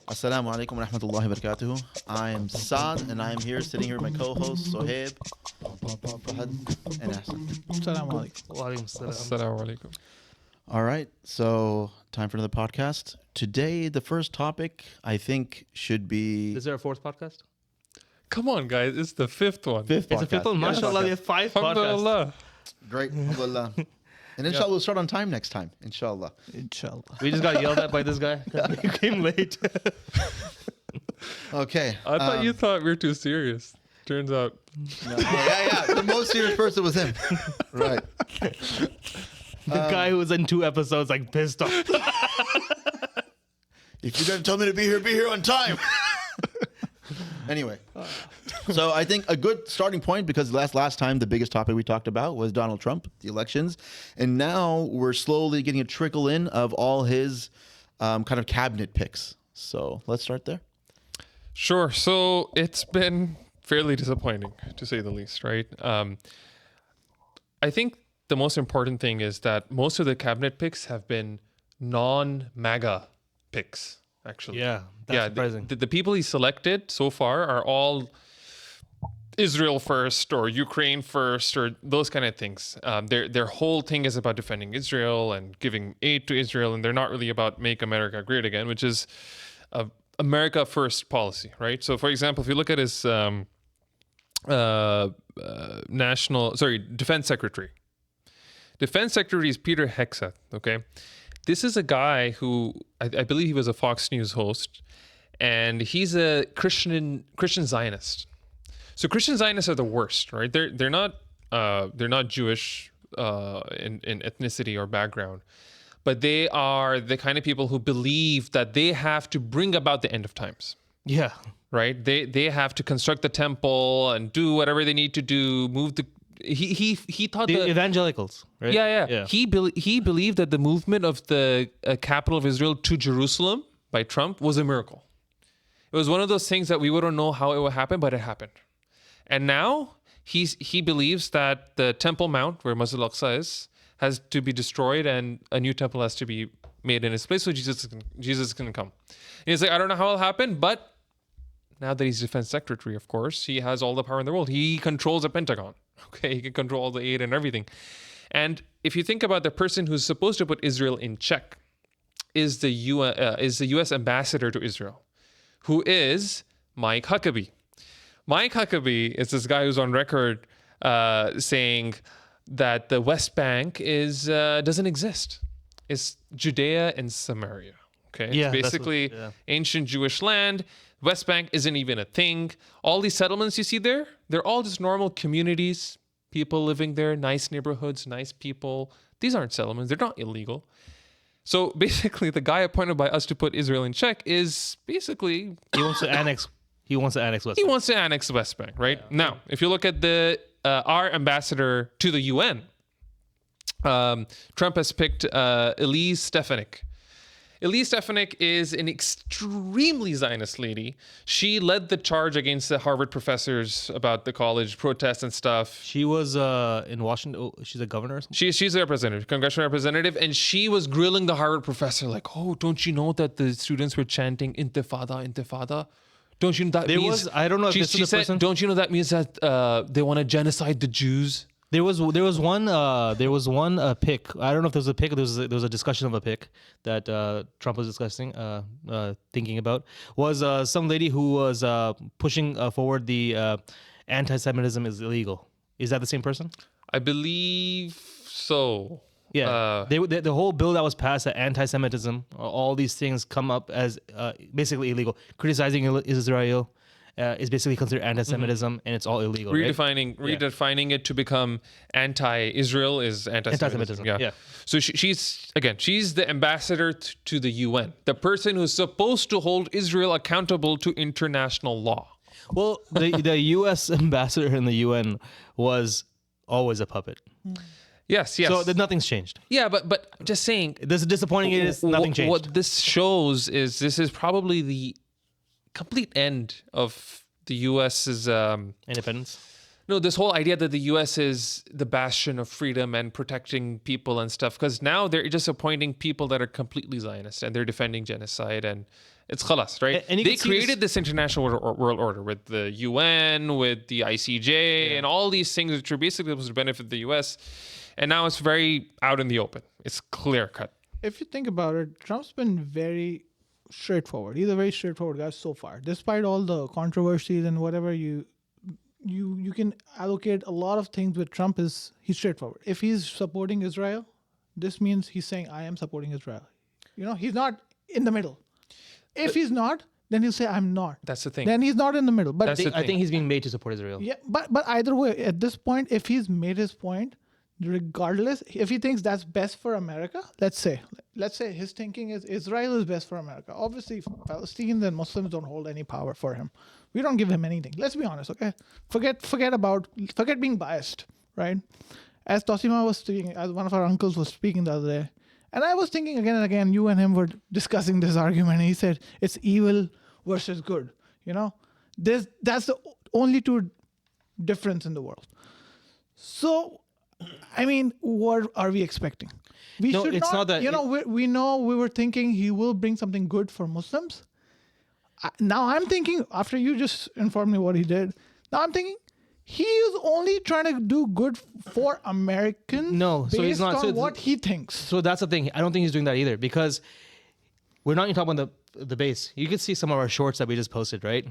Assalamu alaikum wa rahmatullahi wa barakatuhu. I am Saad, and I am here sitting here with my co-hosts Sohaib, Fahad, and Ahsan. Assalamu alaikum. Wa alaikum salam. Assalamu alaikum. All right, so time for another podcast. Today, the first topic I think should be Is there a fourth podcast? Come on, guys. It's the fifth one. fifth It's a fifth one. Yeah, MashaAllah, we have 5 podcasts. Alhamdulillah. Great, alhamdulillah. And inshallah, we'll start on time next time. Inshallah. Inshallah. We just got yelled at by this guy. He came late. Okay. I thought you thought we were too serious. Turns out. No, yeah. The most serious person was him. Right. The guy who was in 2 episodes, like, pissed off. If you're gonna tell me to be here on time. Anyway, so I think a good starting point, because last time the biggest topic we talked about was Donald Trump, the elections, and now we're slowly getting a trickle in of all his kind of cabinet picks. So let's start there. Sure. So it's been fairly disappointing, to say the least, right? I think the most important thing is that most of the cabinet picks have been non-MAGA picks, actually. Yeah, that's surprising. The people he selected so far are all Israel first or Ukraine first or those kind of things. Their whole thing is about defending Israel and giving aid to Israel, and they're not really about make America great again, which is America first policy, right? So, for example, if you look at his defense secretary. Defense secretary is Peter Hegseth, okay? This is a guy who I believe he was a Fox News host, and he's a Christian Zionist. So Christian Zionists are the worst, right? They're not Jewish in ethnicity or background, but they are the kind of people who believe that they have to bring about the end of times. Yeah. Right? They have to construct the temple and do whatever they need to do. Move the he thought The evangelicals, right? Yeah. He believed that the movement of the capital of Israel to Jerusalem by Trump was a miracle. It was one of those things that we wouldn't know how it would happen, but it happened. And now he believes that the Temple Mount, where Masjid al-Aqsa is, has to be destroyed and a new temple has to be made in its place, so Jesus can come. And he's like, I don't know how it'll happen, but now that he's defense secretary, of course, he has all the power in the world. He controls the Pentagon. Okay, he can control all the aid and everything. And if you think about the person who's supposed to put Israel in check, is the U.S. ambassador to Israel, who is Mike Huckabee. Mike Huckabee is this guy who's on record saying that the West Bank doesn't exist. It's Judea and Samaria. Okay, Yeah, it's basically ancient Jewish land. West Bank isn't even a thing. All these settlements you see there, they're all just normal communities, people living there, nice neighborhoods, nice people. These aren't settlements. They're not illegal. So basically, the guy appointed by us to put Israel in check is basically... He wants to annex West Bank. He wants to annex the West Bank, right? Yeah. Now, if you look at our ambassador to the UN, Trump has picked Elise Stefanik. Elise Stefanik is an extremely Zionist lady. She led the charge against the Harvard professors about the college protests and stuff. She was in Washington. Oh, she's a governor or something? She's a representative, congressional representative, and she was grilling the Harvard professor like, oh, don't you know that the students were chanting Intifada, Intifada? Don't you know that means... I don't know if she, this she is the said, person. don't you know that means that they want to genocide the Jews? There was one pick. I don't know if there was a pick. There was a discussion of a pick that Trump was thinking about. Was some lady who was pushing forward the anti-Semitism is illegal. Is that the same person? I believe so. Yeah, the whole bill that was passed, that anti-Semitism, all these things come up as basically illegal. Criticizing Israel is basically considered anti-Semitism, and it's all illegal. Redefining it to become anti-Israel is anti-Semitism. Yeah. So she's the ambassador to the UN, the person who's supposed to hold Israel accountable to international law. Well, the U.S. ambassador in the UN was always a puppet. Yes. So nothing's changed. Yeah, but just saying. This is disappointing. Nothing changed. What this shows is this is probably the complete end of the U.S.'s independence. No, this whole idea that the U.S. is the bastion of freedom and protecting people and stuff, because now they're just appointing people that are completely Zionist and they're defending genocide and It's khalas, right? And you they can see created this international world order with the UN, with the ICJ, and all these things which are basically supposed to benefit the US. And now it's very out in the open. It's clear cut. If you think about it, Trump's been very straightforward. He's a very straightforward guy so far. Despite all the controversies and whatever you can allocate a lot of things with Trump, he's straightforward. If he's supporting Israel, this means he's saying, I am supporting Israel. He's not in the middle. If he's not, then he'll say, I'm not. That's the thing. Then he's not in the middle. But That's the I thing. think he's being made to support Israel. yeah, but either way, at this point, if he's made his point, regardless, if he thinks that's best for America, let's say his thinking is Israel is best for America. Obviously, Palestinians and Muslims don't hold any power for him. We don't give him anything. Let's be honest, okay? Forget being biased, right? As Tosima was speaking, as one of our uncles was speaking the other day, and I was thinking again and again, you and him were discussing this argument, and he said it's evil versus good. That's the only two difference in the world. So, I mean, what are we expecting? We No, should it's not that- we know we were thinking he will bring something good for Muslims. Now I'm thinking, after you just informed me what he did, now I'm thinking he is only trying to do good for Americans. No, so he's not- based so on what he thinks. So that's the thing. I don't think he's doing that either, because we're not even talking about the base. You can see some of our shorts that we just posted, right?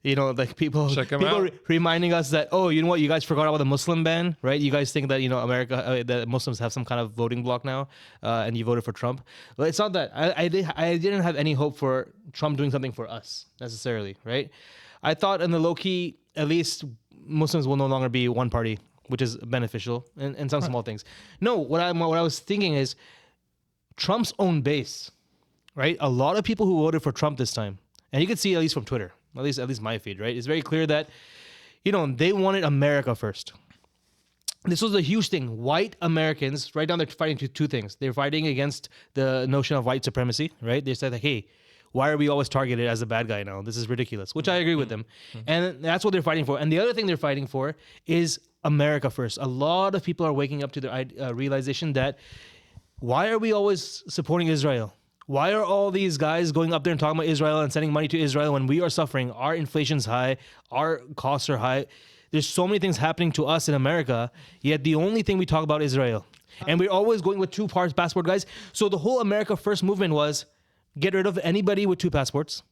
Like people out. reminding us that, oh, you know what? You guys forgot about the Muslim ban, right? You guys think that, America, that Muslims have some kind of voting bloc now, and you voted for Trump. Well, it's not that. I didn't have any hope for Trump doing something for us necessarily, right? I thought in the low key, at least Muslims will no longer be one party, which is beneficial, and some small things. No, what I was thinking is Trump's own base. Right, a lot of people who voted for Trump this time, and you can see at least from Twitter, at least my feed, right? It's very clear that, they wanted America first. This was a huge thing. White Americans, right now, they're fighting two things. They're fighting against the notion of white supremacy, right? They said, like, hey, why are we always targeted as a bad guy now? This is ridiculous, which I agree with them. And that's what they're fighting for. And the other thing they're fighting for is America first. A lot of people are waking up to the realization that, why are we always supporting Israel? Why are all these guys going up there and talking about Israel and sending money to Israel when we are suffering? Our inflation's high, our costs are high. There's so many things happening to us in America, yet the only thing we talk about is Israel. And we're always going with two passport guys. So the whole America First movement was get rid of anybody with two passports.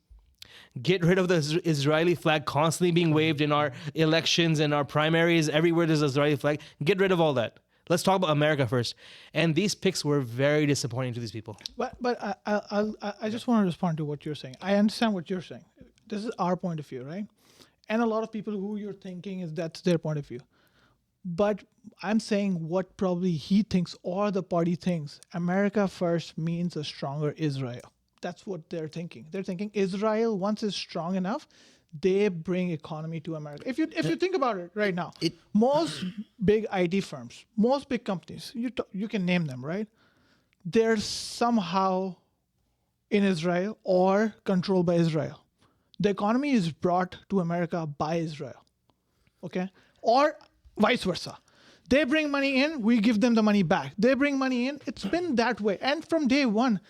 Get rid of the Israeli flag constantly being waved in our elections and our primaries. Everywhere there's an Israeli flag. Get rid of all that. Let's talk about America first. And these picks were very disappointing to these people. But I just want to respond to what you're saying. I understand what you're saying. This is our point of view, right? And a lot of people who you're thinking is that's their point of view. But I'm saying what probably he thinks or the party thinks. America first means a stronger Israel. That's what they're thinking. They're thinking Israel, once is strong enough, they bring economy to America. If you think about it right now, most big IT firms, most big companies, you can name them, right? They're somehow in Israel or controlled by Israel. The economy is brought to America by Israel, okay? Or vice versa. They bring money in, we give them the money back. They bring money in. It's been that way. And from day one,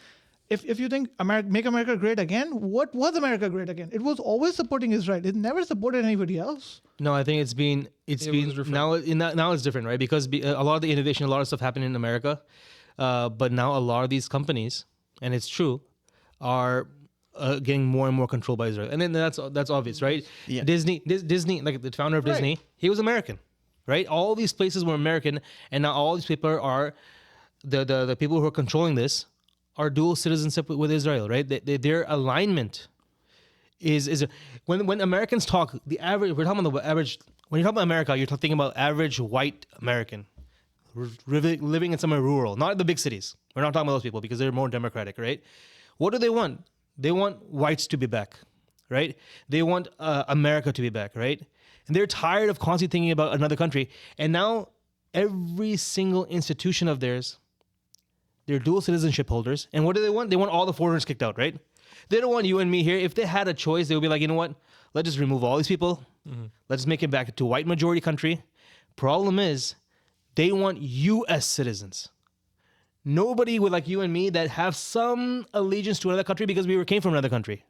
if you think make America great again, what was America great again? It was always supporting Israel. It never supported anybody else. No, I think it's been now it's different, right? Because a lot of the innovation, a lot of stuff happened in America, but now a lot of these companies, and it's true, are getting more and more controlled by Israel, and then that's obvious, right? Yeah. Disney, like the founder of Disney, he was American, right? All these places were American, and now all these people are the people who are controlling this are dual citizenship with Israel, right? Their alignment is when Americans talk, the average, we're talking about the average, when you talk about America, you're thinking about average white American living in somewhere rural, not the big cities. We're not talking about those people because they're more democratic, right? What do they want? They want whites to be back, right? They want America to be back, right? And they're tired of constantly thinking about another country. And now every single institution of theirs, they're dual citizenship holders. And what do they want? They want all the foreigners kicked out, right? They don't want you and me here. If they had a choice, they would be like, you know what? Let's just remove all these people. Mm-hmm. Let's make it back to white majority country. Problem is, they want U.S. citizens. Nobody would like you and me that have some allegiance to another country because we came from another country.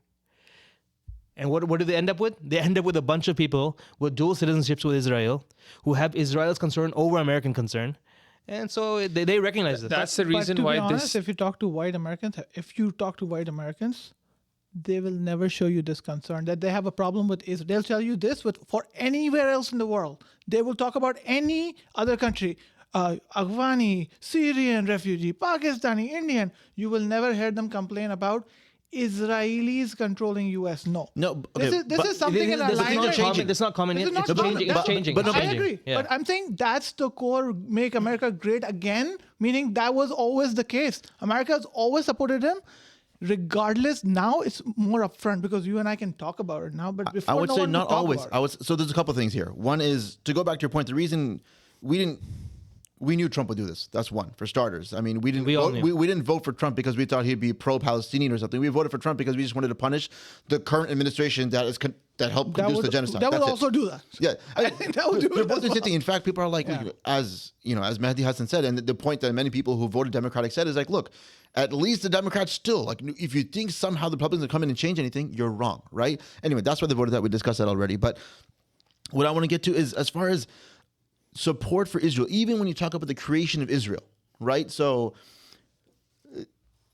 And what do they end up with? They end up with a bunch of people with dual citizenships with Israel who have Israel's concern over American concern. And so they recognize this. That's the reason but to why be honest, this. if you talk to white Americans, they will never show you this concern that they have a problem with Israel. They'll tell you this, but for anywhere else in the world, they will talk about any other country, Afghani, Syrian refugee, Pakistani, Indian. You will never hear them complain about Israelis controlling U.S. No. Okay, This is something in alignment. It's not common. This is not It's common. changing. It's changing. but no, I It's changing. agree. Yeah. But I'm saying that's the core make America great again, meaning that was always the case. America has always supported him. Regardless, now it's more upfront because you and I can talk about it now. But before, I would no say one not talk always. about it. So there's a couple things here. One is, to go back to your point, the reason we knew Trump would do this. That's one, for starters. I mean, we didn't vote for Trump because we thought he'd be pro-Palestinian or something. We voted for Trump because we just wanted to punish the current administration that helped conduce the genocide. That would That's also it. do that. Yeah, That would do they're it both as the same well. thing. In fact, people are like, Yeah. as Mehdi Hassan said, and the point that many people who voted Democratic said is like, look, at least the Democrats still, like, if you think somehow the Republicans will come in and change anything, you're wrong, right? Anyway, that's why they voted that. We discussed that already. But what I want to get to is, as far as support for Israel, even when you talk about the creation of Israel, right? So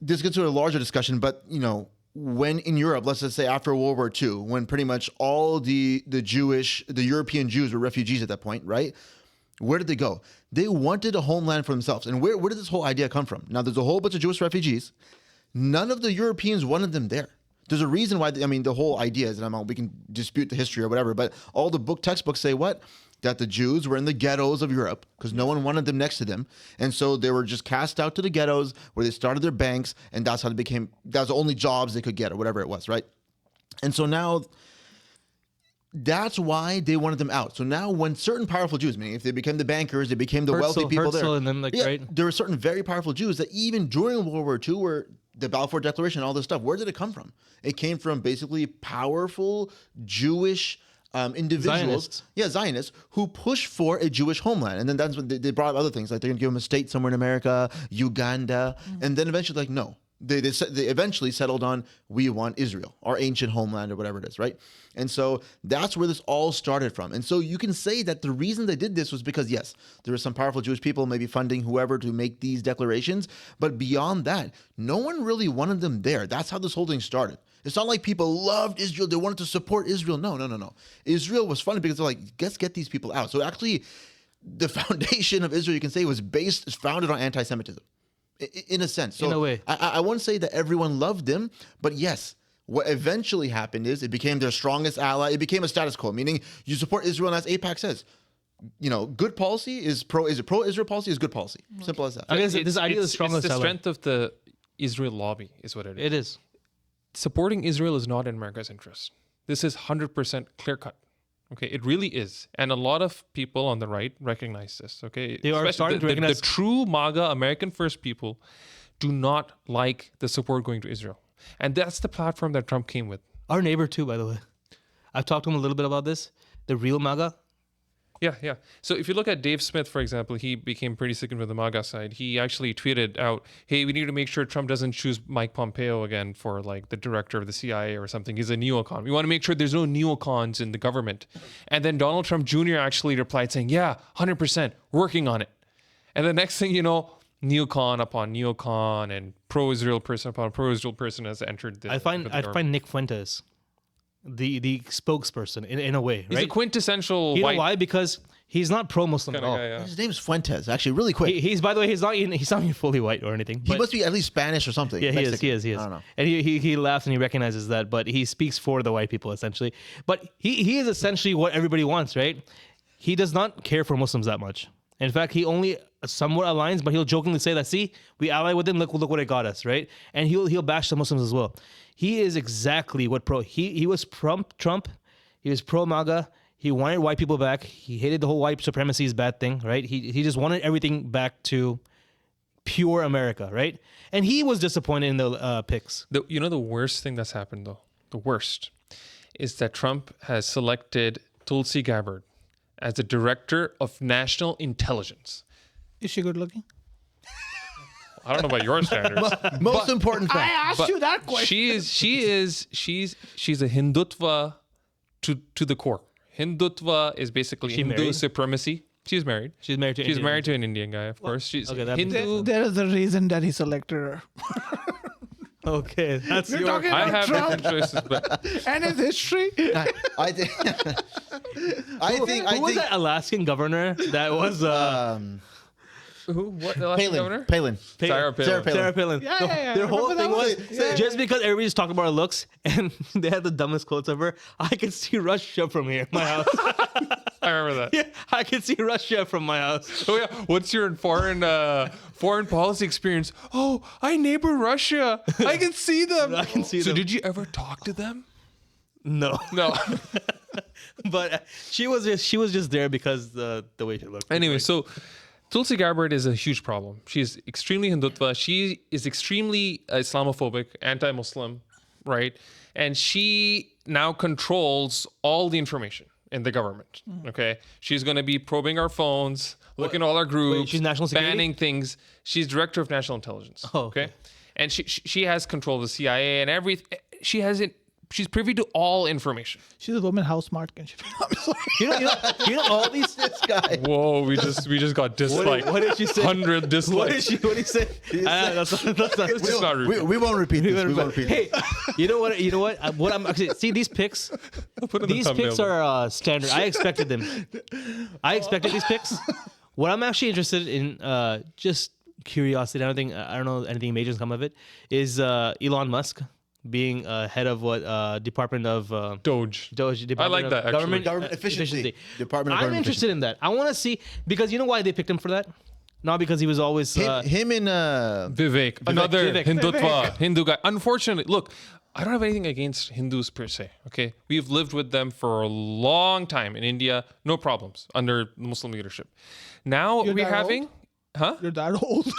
this gets to a larger discussion, but when in Europe, let's just say after World War II, when pretty much all the European Jews were refugees at that point, right? Where did they go? They wanted a homeland for themselves. And where did this whole idea come from? Now, there's a whole bunch of Jewish refugees. None of the Europeans wanted them there. There's a reason why, the whole idea is, and we can dispute the history or whatever, but all the textbooks say what? That the Jews were in the ghettos of Europe because no one wanted them next to them. And so they were just cast out to the ghettos where they started their banks, and that's how that's the only jobs they could get or whatever it was, right? And so now that's why they wanted them out. So now when certain powerful Jews, meaning if they became the bankers, they became the wealthy people there. And them, right? There were certain very powerful Jews that even during World War II, where the Balfour Declaration and all this stuff, where did it come from? It came from basically powerful Jewish individuals, Zionists, who pushed for a Jewish homeland. And then that's when they brought up other things, like they're going to give them a state somewhere in America, Uganda, and then eventually, like, no. They eventually settled on, we want Israel, our ancient homeland or whatever it is, right? And so that's where this all started from. And so you can say that the reason they did this was because, yes, there were some powerful Jewish people maybe funding whoever to make these declarations. But beyond that, no one really wanted them there. That's how this whole thing started. It's not like people loved Israel. They wanted to support Israel. No. Israel was funny because they're like, let's get these people out. So actually, the foundation of Israel, you can say, is founded on anti-Semitism. In a sense. So in a way. I won't say that everyone loved them, but yes, what eventually happened is it became their strongest ally. It became a status quo, meaning you support Israel, and as AIPAC says, good policy is pro-Israel policy is good policy. Simple as that. I guess this idea is the strongest It's the ally. strength of the Israel lobby is what it is. It is. Supporting Israel is not in America's interest. This is 100% clear cut. Okay, it really is. And a lot of people on the right recognize this. Okay, They are starting to recognize the true MAGA, American First people, do not like the support going to Israel. And that's the platform that Trump came with. Our neighbor too, by the way. I've talked to him a little bit about this. The real MAGA. Yeah. So if you look at Dave Smith, for example, he became pretty sickened with the MAGA side. He actually tweeted out, hey, we need to make sure Trump doesn't choose Mike Pompeo again for like the director of the CIA or something. He's a neocon. We want to make sure there's no neocons in the government. And then Donald Trump Jr. actually replied saying, yeah, 100%, working on it. And the next thing you know, neocon upon neocon and pro-Israel person upon pro-Israel person has entered the I find Nick Fuentes the spokesperson in a way, He's right? a quintessential You know white why? Because he's not pro-Muslim at kind of all. guy. Yeah. His name's Fuentes, actually, really quick. He's, by the way, he's not even fully white or anything. He must be at least Spanish or something. Yeah, he Mexican. is. I don't know. And he laughs and he recognizes that, but he speaks for the white people essentially. But he is essentially what everybody wants, right? He does not care for Muslims that much. In fact, he only somewhat aligns, but he'll jokingly say that, see, we ally with him, look what it got us, right? And he'll bash the Muslims as well. He is exactly what he was Trump. He was pro-MAGA. He wanted white people back. He hated the whole white supremacy is bad thing, right? He just wanted everything back to pure America, right? And he was disappointed in the picks. The worst thing that's happened, though, the worst, is that Trump has selected Tulsi Gabbard as the director of national intelligence. Is she good looking? I don't know about your standards. Most important I fact. asked you that question. She's a Hindutva to the core. Hindutva is basically She Hindu married? supremacy. She's married. She's married to She's Indian. married to an Indian guy, of course. She's okay, that- Hindu. There is a reason that he selected her. Okay, that's We're your. talking I about have Trump different choices, but and his history. I think. Who was that Alaskan governor that was who? What? The last governor? Palin. Sarah Palin. Sarah Palin. Sarah Palin? Yeah, No, yeah, yeah. Their whole Remember thing that was one? Yeah. just because everybody's talking about her looks and they had the dumbest quotes of her. I can see Russia from here, my house. I remember that. Yeah, I can see Russia from my house. Oh yeah. What's your foreign policy experience? Oh, I neighbor Russia. I can see them. I can see So them. did you ever talk to them? No, No. but she was just there because the way she looked. Anyway, so Tulsi Gabbard is a huge problem. She's extremely Hindutva. She is extremely Islamophobic, anti-Muslim, right? And she now controls all the information in the government. Okay, she's going to be probing our phones, looking at all our groups, she's national security? banning things. She's director of national intelligence. Oh, okay, and she has control of the CIA and everything. She has it. She's privy to all information. She's a woman. How smart can she be? I'm sorry. You know all these. This guy. Whoa, we just got disliked. What did she say? 100 What dislikes. did he say? That's not. Let's just not repeat. We won't repeat this. We won't repeat Hey, this. you know what? What I'm actually see these pics. Put in the These thumbnail picks there. are standard. I expected them. I expected these picks. What I'm actually interested in, just curiosity. I don't know anything major has come of it. Is Elon Musk being head of what Department of Doge. Department I like of that, actually. Government efficiency. Department of I'm Government interested in that. I want to see because you know why they picked him for that? Not because he was always. Him and Vivek, another Vivek. Hindutva, Hindu guy. Unfortunately, look, I don't have anything against Hindus per se. Okay, we've lived with them for a long time in India, no problems under Muslim leadership. Now You're we're that having, old? huh? You're that old.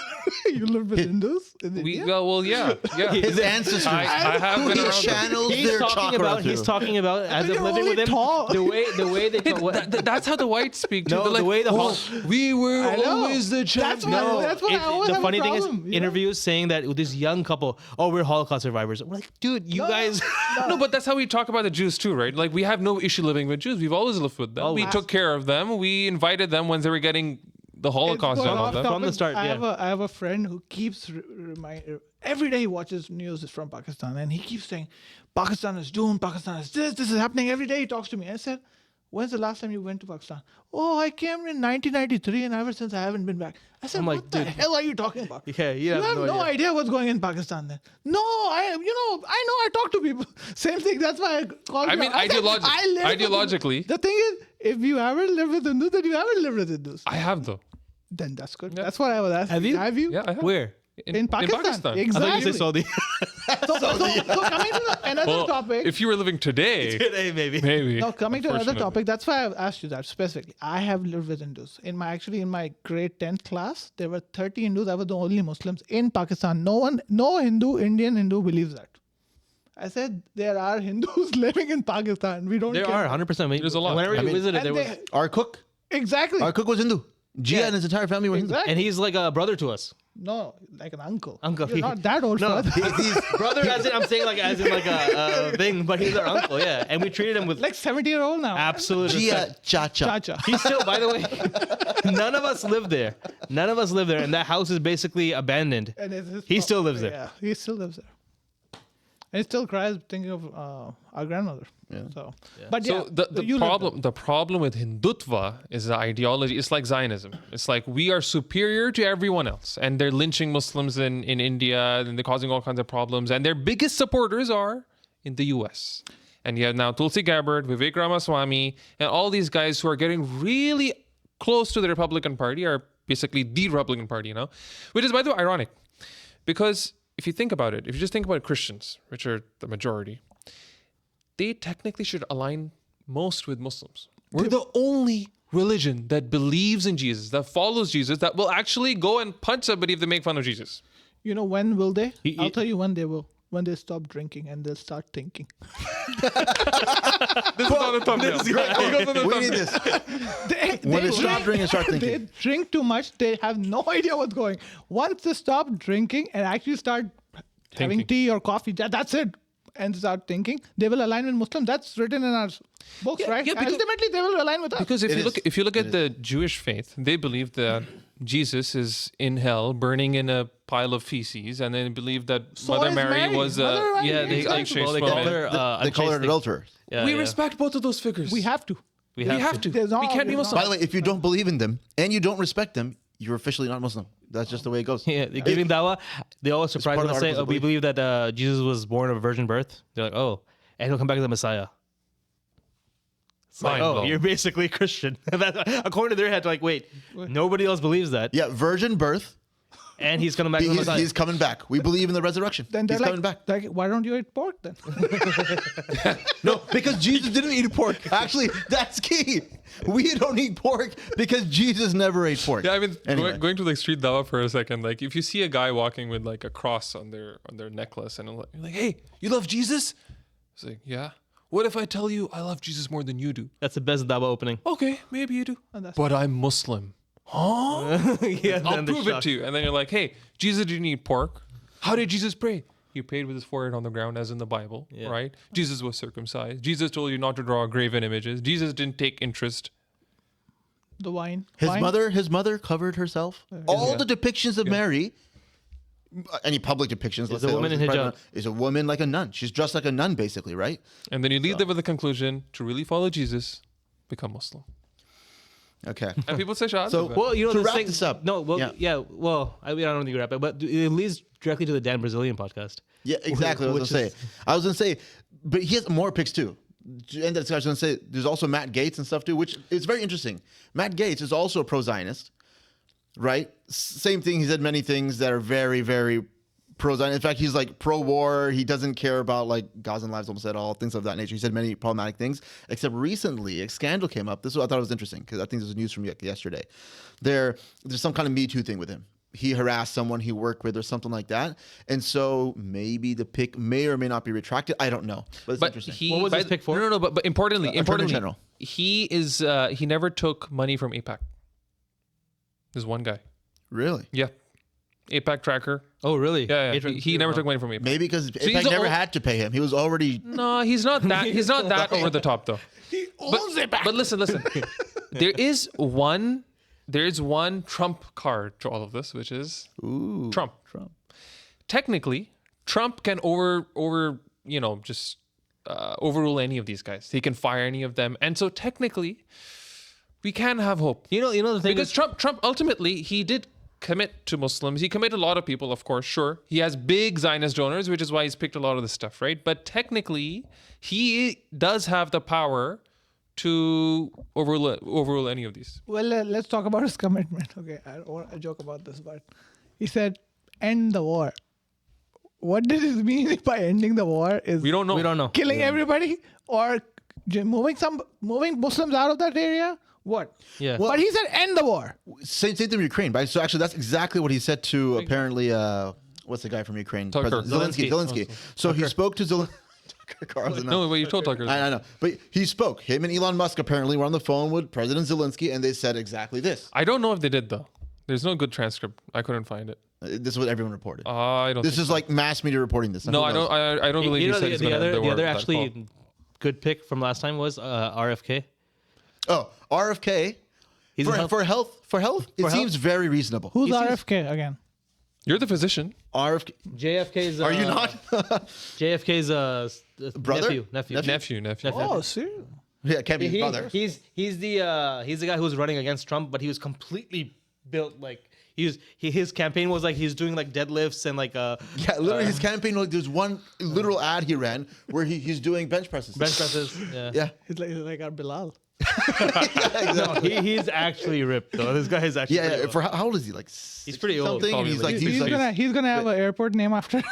You live with Hindus in We India? well, yeah. his ancestors. I have Who been he around them. channels their chakra He's through. talking about as You're of living only with him. tall. The way they talk, That's how the whites speak. Too. No, They're the like, way the "Oh, whole- we were I know. always the That's champions. why- that's why I always the have a funny thing is, problem, you know? interviews saying that with this young couple, oh, we're Holocaust survivors. We're like, dude, you guys. No, but that's how we talk about the Jews too, right? Like we have no issue living with Jews. We've always lived with them. We took care of them. We invited them when they were getting the Holocaust It's done going on them. off From the topic. start, yeah. I have a friend who keeps every day he watches news from Pakistan, and he keeps saying, Pakistan is doomed, Pakistan is this is happening. Every day he talks to me. I said, when's the last time you went to Pakistan? Oh, I came in 1993, and ever since I haven't been back. I said, I'm like, what the dude. hell are you talking about? Yeah, you have have no no idea. idea what's going in Pakistan then. No, I know I talk to people. Same thing. That's why I called I you. mean, I said, I live with ideologically- The thing is, if you ever live with Hindus, then you ever live with Hindus. I have though. Then that's good. Yeah. That's what I was asking. Have you? Have you? Yeah, I have. Where? In Pakistan. I Exactly. thought you said Saudi. So coming to another Well, topic. if you were living today, Today, maybe. maybe. No, coming to another Unfortunately. topic. That's why I asked you that specifically. I have lived with Hindus. In my grade 10th class, there were 30 Hindus. I was the only Muslims in Pakistan. No Indian Hindu believes that. I said there are Hindus living in Pakistan. We don't. There care. are 100%. There's a lot. Whenever I you mean- visited, And there was, they- Our cook. exactly. Our cook was Hindu. Jia and his entire family were Hindu. Exactly. and he's like a brother to us. No, like an uncle. Uncle. You're not that old. No, father. he's brother as in I'm saying like as in like a thing, but he's our uncle, yeah. And we treated him with Like 70-year-old now. absolute respect. Jia Chacha. Chacha. He's still, by the way, none of us live there. None of us live there, and that house is basically abandoned. And it's his He still lives there. Yeah, he still lives there. And he still cries thinking of our grandmother. Yeah. So, but yeah, So the problem with Hindutva is the ideology. It's like Zionism. It's like we are superior to everyone else, and they're lynching Muslims in India, and they're causing all kinds of problems. And their biggest supporters are in the U.S. And you have now Tulsi Gabbard, Vivek Ramaswamy, and all these guys who are getting really close to the Republican Party, are basically the Republican Party now, which is, by the way, ironic, because if you think about it, if you just think about Christians, which are the majority, they technically should align most with Muslims. We're the only religion that believes in Jesus, that follows Jesus, that will actually go and punch somebody if they make fun of Jesus. you know when will they? I'll tell you when they will. when they stop drinking and they'll start thinking. This is on the thumbnail. We need this. When they stop drinking and start They thinking. drink too much. They have no idea what's going. Once they stop drinking and actually start having Thinking. tea or coffee, that's it. And start thinking, they will align with Muslims. That's written in our books, right? yeah, because- Ultimately, they will align with us. Because It if you look is. at the Jewish faith, they believe that Jesus is in hell, burning in a pile of feces, and they believe that So Mother is Mary Mary. was Mother Mary, Yeah, they exactly. well, they from call it. her They call her an unchaste. adulterer. Yeah, we yeah. respect both of those figures. We have to. We We have to. There's no- We can't be there's Muslim. By the way, if you don't believe in them and you don't respect them, you're officially not Muslim. That's just the way it goes. Yeah, they're giving dawah. They always surprise part when of they the say, articles of we belief. believe that Jesus was born of a virgin birth. They're like, oh, and he'll come back as the Messiah. It's like, Mind oh, blown. you're basically Christian. According to their head, like, wait, nobody else believes that. Yeah, virgin birth. And he's coming back as the Messiah. He's coming back. We believe in the resurrection. Then they're He's coming back. like, why don't you eat pork then? No, because Jesus didn't eat pork. Actually, that's key. We don't eat pork because Jesus never ate pork. Yeah, I mean, Anyway. going to like street dawa for a second. Like, if you see a guy walking with like a cross on their necklace, and you're like, "Hey, you love Jesus?" It's like, "Yeah." What if I tell you I love Jesus more than you do? That's the best dawah opening. Okay, maybe you do. And that's- But I'm Muslim. Huh? Yeah, I'll then they're prove it shocked. to you. And then you're like, "Hey, Jesus didn't eat pork. How did Jesus pray?" He prayed with his forehead on the ground, as in the Bible, Yeah. right? Jesus was circumcised. Jesus told you not to draw graven images. Jesus didn't take interest. The wine. His Wine? mother covered herself. All the depictions of Mary, any public depictions, let's a say, woman in probably hijab. not- is a woman like a nun. She's dressed like a nun, basically, right? And then you leave them with the conclusion to really follow Jesus, become Muslim. Okay. And people say, "Shahada." So- but- Well, you know, To this wrap thing, this up, No, well, yeah. yeah. Well, I don't think you wrap it, but it leads directly to the Dan Bilzerian podcast. Yeah, exactly. What I was Which gonna say. I was gonna say, but he has more picks too. To end that discussion, I was gonna say there's also Matt Gaetz and stuff too, which is very interesting. Matt Gaetz is also a pro-Zionist, right? Same thing. He said many things that are very, very pro-Zionist. In fact, he's like pro-war. He doesn't care about like Gazan lives almost at all, things of that nature. He said many problematic things. Except recently, a scandal came up. This is what I thought was interesting because I think this was news from yesterday. There's some kind of Me Too thing with him. He harassed someone he worked with or something like that. And so maybe the pick may or may not be retracted. I don't know. But it's But interesting. he, What was by his pick for? No, but importantly, Attorney General. he is he never took money from APAC. There's one guy. Really? Yeah, APAC tracker. Oh, really? Yeah, Adrian- he never took money from APAC. Maybe because he's APAC the never ol- had to pay him. He was already. No, he's not that. He's not that over the top though. He owns it back. But listen. There is one trump card to all of this, which is Ooh. Trump. Technically, Trump can overrule any of these guys. He can fire any of them, and so technically, we can have hope. You know the thing Because is, Trump ultimately he did commit to Muslims. He committed a lot of people, of course. Sure, he has big Zionist donors, which is why he's picked a lot of this stuff, right? But technically, he does have the power to overrule any of these. Well, let's talk about his commitment. Okay, I don't want to joke about this, but he said, "End the war." What did it mean by ending the war? Is We don't know. we don't know. killing everybody or moving Muslims out of that area? What? Yeah. But he said, "End the war." Same thing with Ukraine, right? So actually, that's exactly what he said to apparently. What's the guy from Ukraine? Tucker. President Zelensky. So he spoke to Zelensky. Tucker Carlson. No, but you told Tucker. I know, but he spoke. Him and Elon Musk apparently were on the phone with President Zelensky, and they said exactly this. I don't know if they did though. There's no good transcript. I couldn't find it. This is what everyone reported. I don't. This think is like mass media reporting this. No, Who I knows? don't. I don't believe You he know, said he's the gonna other end the war. other with that actually call. good pick from last time was RFK. Oh, RFK. He's For health, it seems very reasonable. Who's He seems- RFK again? You're the physician. RFK. JFK's. Are you not? JFK's Brother? nephew. Nephew. Oh, serious? Yeah, it can't be his He- brother. he's the guy who was running against Trump, but he was completely built like his campaign was like he's doing like deadlifts and like Yeah, literally his campaign. Like, there's one literal ad he ran where he's doing bench presses. bench presses. Yeah. Yeah. He's like our Bilal. No, he's actually ripped though. This guy is actually. Yeah, pretty yeah. old. For how old is he? Like He's pretty old, something. And he's probably. like He's gonna have an airport name after him.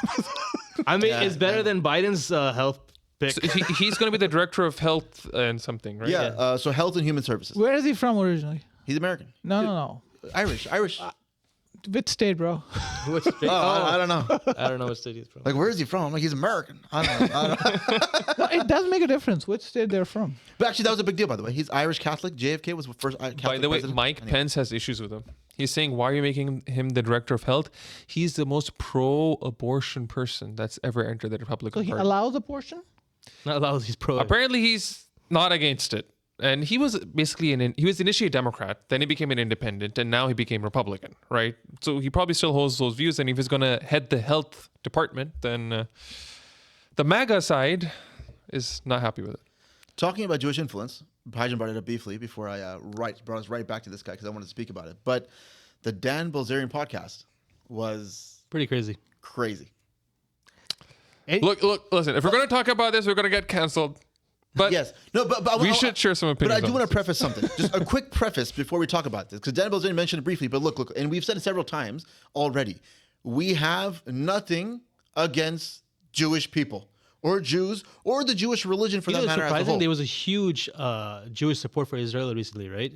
I mean, it's better than Biden's health pick. So he's going to be the director of health and something, right? So health and human services. Where is he from originally? He's American. No. Irish. Which state, bro? Which state? I don't know. I don't know what state he's from. Like, where is he from? I'm like, he's American. I don't know. No, it does make a difference which state they're from. But actually, that was a big deal, by the way. He's Irish Catholic. JFK was the first Catholic By the way, president. Mike Anyway. Pence has issues with him. He's saying, why are you making him the director of health? He's the most pro-abortion person that's ever entered the So Republican he Party. allows abortion? Not allows he's pro. Apparently, he's not against it. And he was basically he was initially a Democrat, then he became an independent, and now he became Republican, right? So he probably still holds those views. And if he's going to head the health department, then the MAGA side is not happy with it. Talking about Jewish influence, Biden brought it up briefly before I brought us right back to this guy because I wanted to speak about it. But the Dan Bilzerian podcast was Pretty crazy. crazy. Look, listen, if we're going to talk about this, we're going to get canceled. But Yes. No, but we should share some opinions. But I do on want to this. preface something. Just a quick preface before we talk about this. Because Dan Bilzerian mentioned it briefly. But look, and we've said it several times already. We have nothing against Jewish people or Jews or the Jewish religion for You know, that it's matter as a surprising whole. there was a huge Jewish support for Israel recently, right?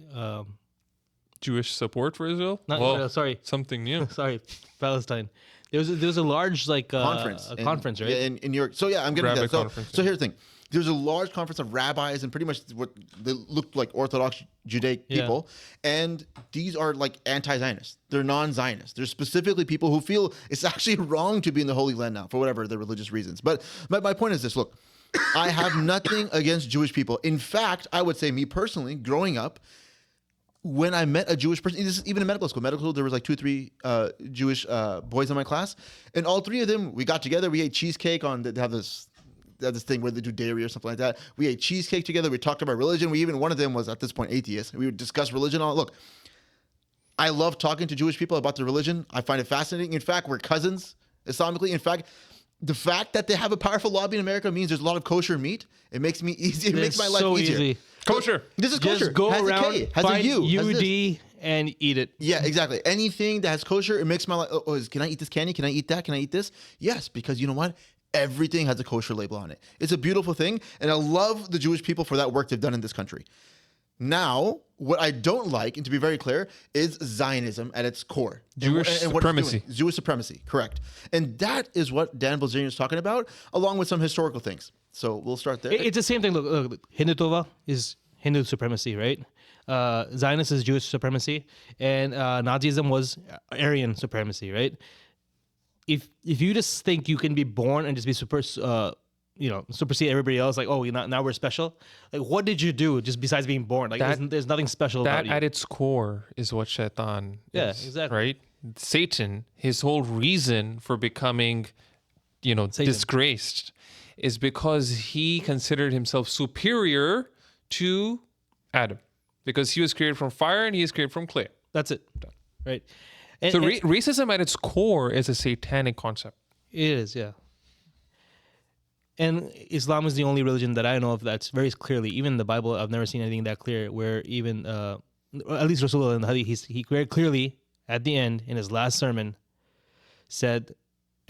Jewish support for Israel? Not Well, Israel, sorry. something new. Sorry, Palestine. There was a large conference. conference, right? Yeah, in New York. So yeah, I'm getting to Rabbit that. conference, So here's the thing. There's a large conference of rabbis and pretty much what they looked like Orthodox Judaic Yeah. people. And these are like anti-Zionists. They're non-Zionists. They're specifically people who feel it's actually wrong to be in the Holy Land now for whatever their religious reasons. But my point is this, look, I have nothing against Jewish people. In fact, I would say me personally, growing up, when I met a Jewish person, this is even in medical school, there was like 2 or 3 Jewish boys in my class, and all 3 of them, we got together, we ate cheesecake they have this thing where they do dairy or something like that. We ate cheesecake together. We talked about religion. One of them was at this point atheist. We would discuss religion. Look, I love talking to Jewish people about their religion. I find it fascinating. In fact, we're cousins Islamically. In fact, the fact that they have a powerful lobby in America means there's a lot of kosher meat. It makes me easy. It makes my life so easier. easy. Kosher. This is kosher. Just go Has a around, K, has a find U, has this. UD, and eat it. Yeah, exactly. Anything that has kosher, it makes my life. Can I eat this candy? Can I eat that? Can I eat this? Yes, because you know what? Everything has a kosher label on it. It's a beautiful thing, and I love the Jewish people for that work they've done in this country. Now, what I don't like, and to be very clear, is Zionism at its core. Jewish and what it's doing. supremacy. Jewish supremacy, correct. And that is what Dan Bilzerian is talking about, along with some historical things. So we'll start there. It's the same thing. Look, Hindutva is Hindu supremacy, right? Zionist is Jewish supremacy, and Nazism was Aryan supremacy, right? If you just think you can be born and just be supersede everybody else, like, oh, now we're special. Like, what did you do just besides being born? Like, there's nothing special about That you. at its core is what Shaitan Yeah, is, exactly. right? Satan, his whole reason for becoming, disgraced is because he considered himself superior to Adam. Because he was created from fire and he is created from clay. That's it, right? And, So and racism at its core is a satanic concept. it is, yeah. And Islam is the only religion that I know of that's very clearly, even in the Bible, I've never seen anything that clear where even, at least Rasulullah in the Hadith, he very clearly, at the end, in his last sermon, said,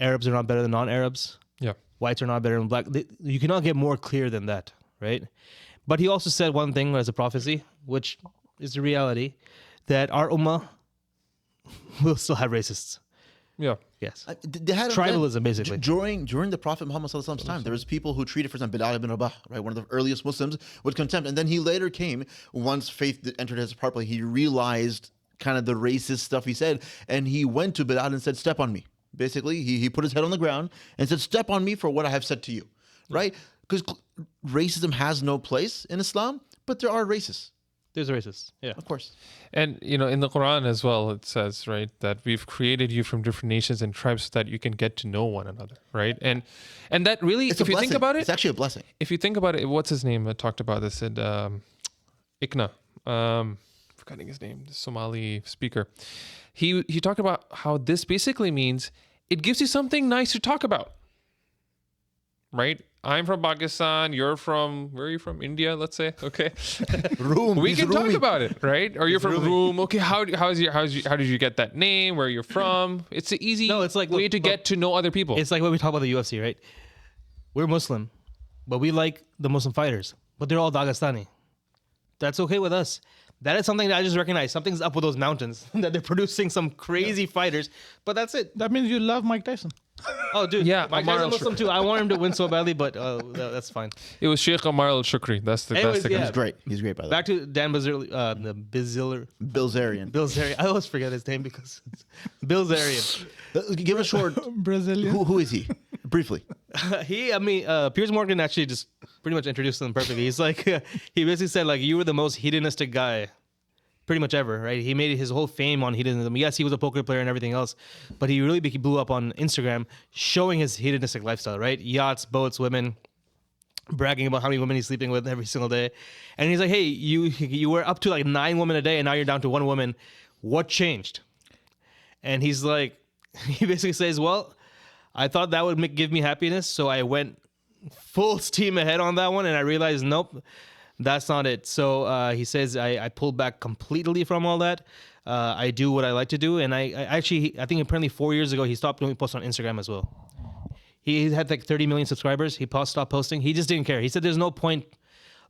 Arabs are not better than non-Arabs. Yeah. Whites are not better than black. You cannot get more clear than that, right? But he also said one thing as a prophecy, which is the reality, that our ummah will still have racists. Yeah. Yes. They had Tribalism, basically. During the Prophet Muhammad Sallallahu Alaihi Wasallam's time, there was people who treated, for example, Bilal ibn Rabah, right, one of the earliest Muslims, with contempt. And then he later came, once faith entered his heart, he realized kind of the racist stuff he said, and he went to Bilal and said, "Step on me." Basically, he put his head on the ground and said, "Step on me for what I have said to you," right? Because racism has no place in Islam, but there are racists, There's racists, yeah. of course. And, in the Quran as well, it says, right, that we've created you from different nations and tribes so that you can get to know one another, right? And that really, It's if a you blessing. think about it, It's actually a blessing. if you think about it, what's his name? I talked about this at Ikna. Forgetting his name, the Somali speaker. He talked about how this basically means it gives you something nice to talk about, right? I'm from Pakistan. You're from, where are you from? India, let's say. Okay. Room. We he's can Rumi. talk about it, right? Or you're from Room. Okay, how did you get that name? Where you're from? It's an easy No, it's like, way look, to get to know other people. It's like when we talk about the UFC, right? We're Muslim, but we like the Muslim fighters, but they're all Dagestani. That's okay with us. That is something that I just recognize. Something's up with those mountains. That they're producing some crazy fighters. But that's it. That means you love Mike Tyson. Oh, dude. Yeah, Mike Amar Tyson Muslim too. I want him to win so badly, but that's fine. It was Sheikh Amar al-Shukri. That's the Anyways, guy. yeah. He's great. He's great, by the way. Back to Dan Bilzerian. Bilzerian. Bilzerian. I always forget his name because it's Bilzerian. Give a short. Brazilian. Who is he? Briefly. Piers Morgan actually just pretty much introduced him perfectly. He's like, he basically said like, you were the most hedonistic guy pretty much ever, right? He made his whole fame on hedonism. Yes, he was a poker player and everything else, but he really blew up on Instagram showing his hedonistic lifestyle, right? Yachts, boats, women, bragging about how many women he's sleeping with every single day. And he's like, hey, you were up to like 9 women a day and now you're down to 1 woman. What changed? And he's like, he basically says, well, I thought that would give me happiness, so I went full steam ahead on that one, and I realized, nope, that's not it. So he says, I pulled back completely from all that. I do what I like to do, and I think apparently 4 years ago, he stopped doing posts on Instagram as well. He had like 30 million subscribers. He stopped posting. He just didn't care. He said, there's no point.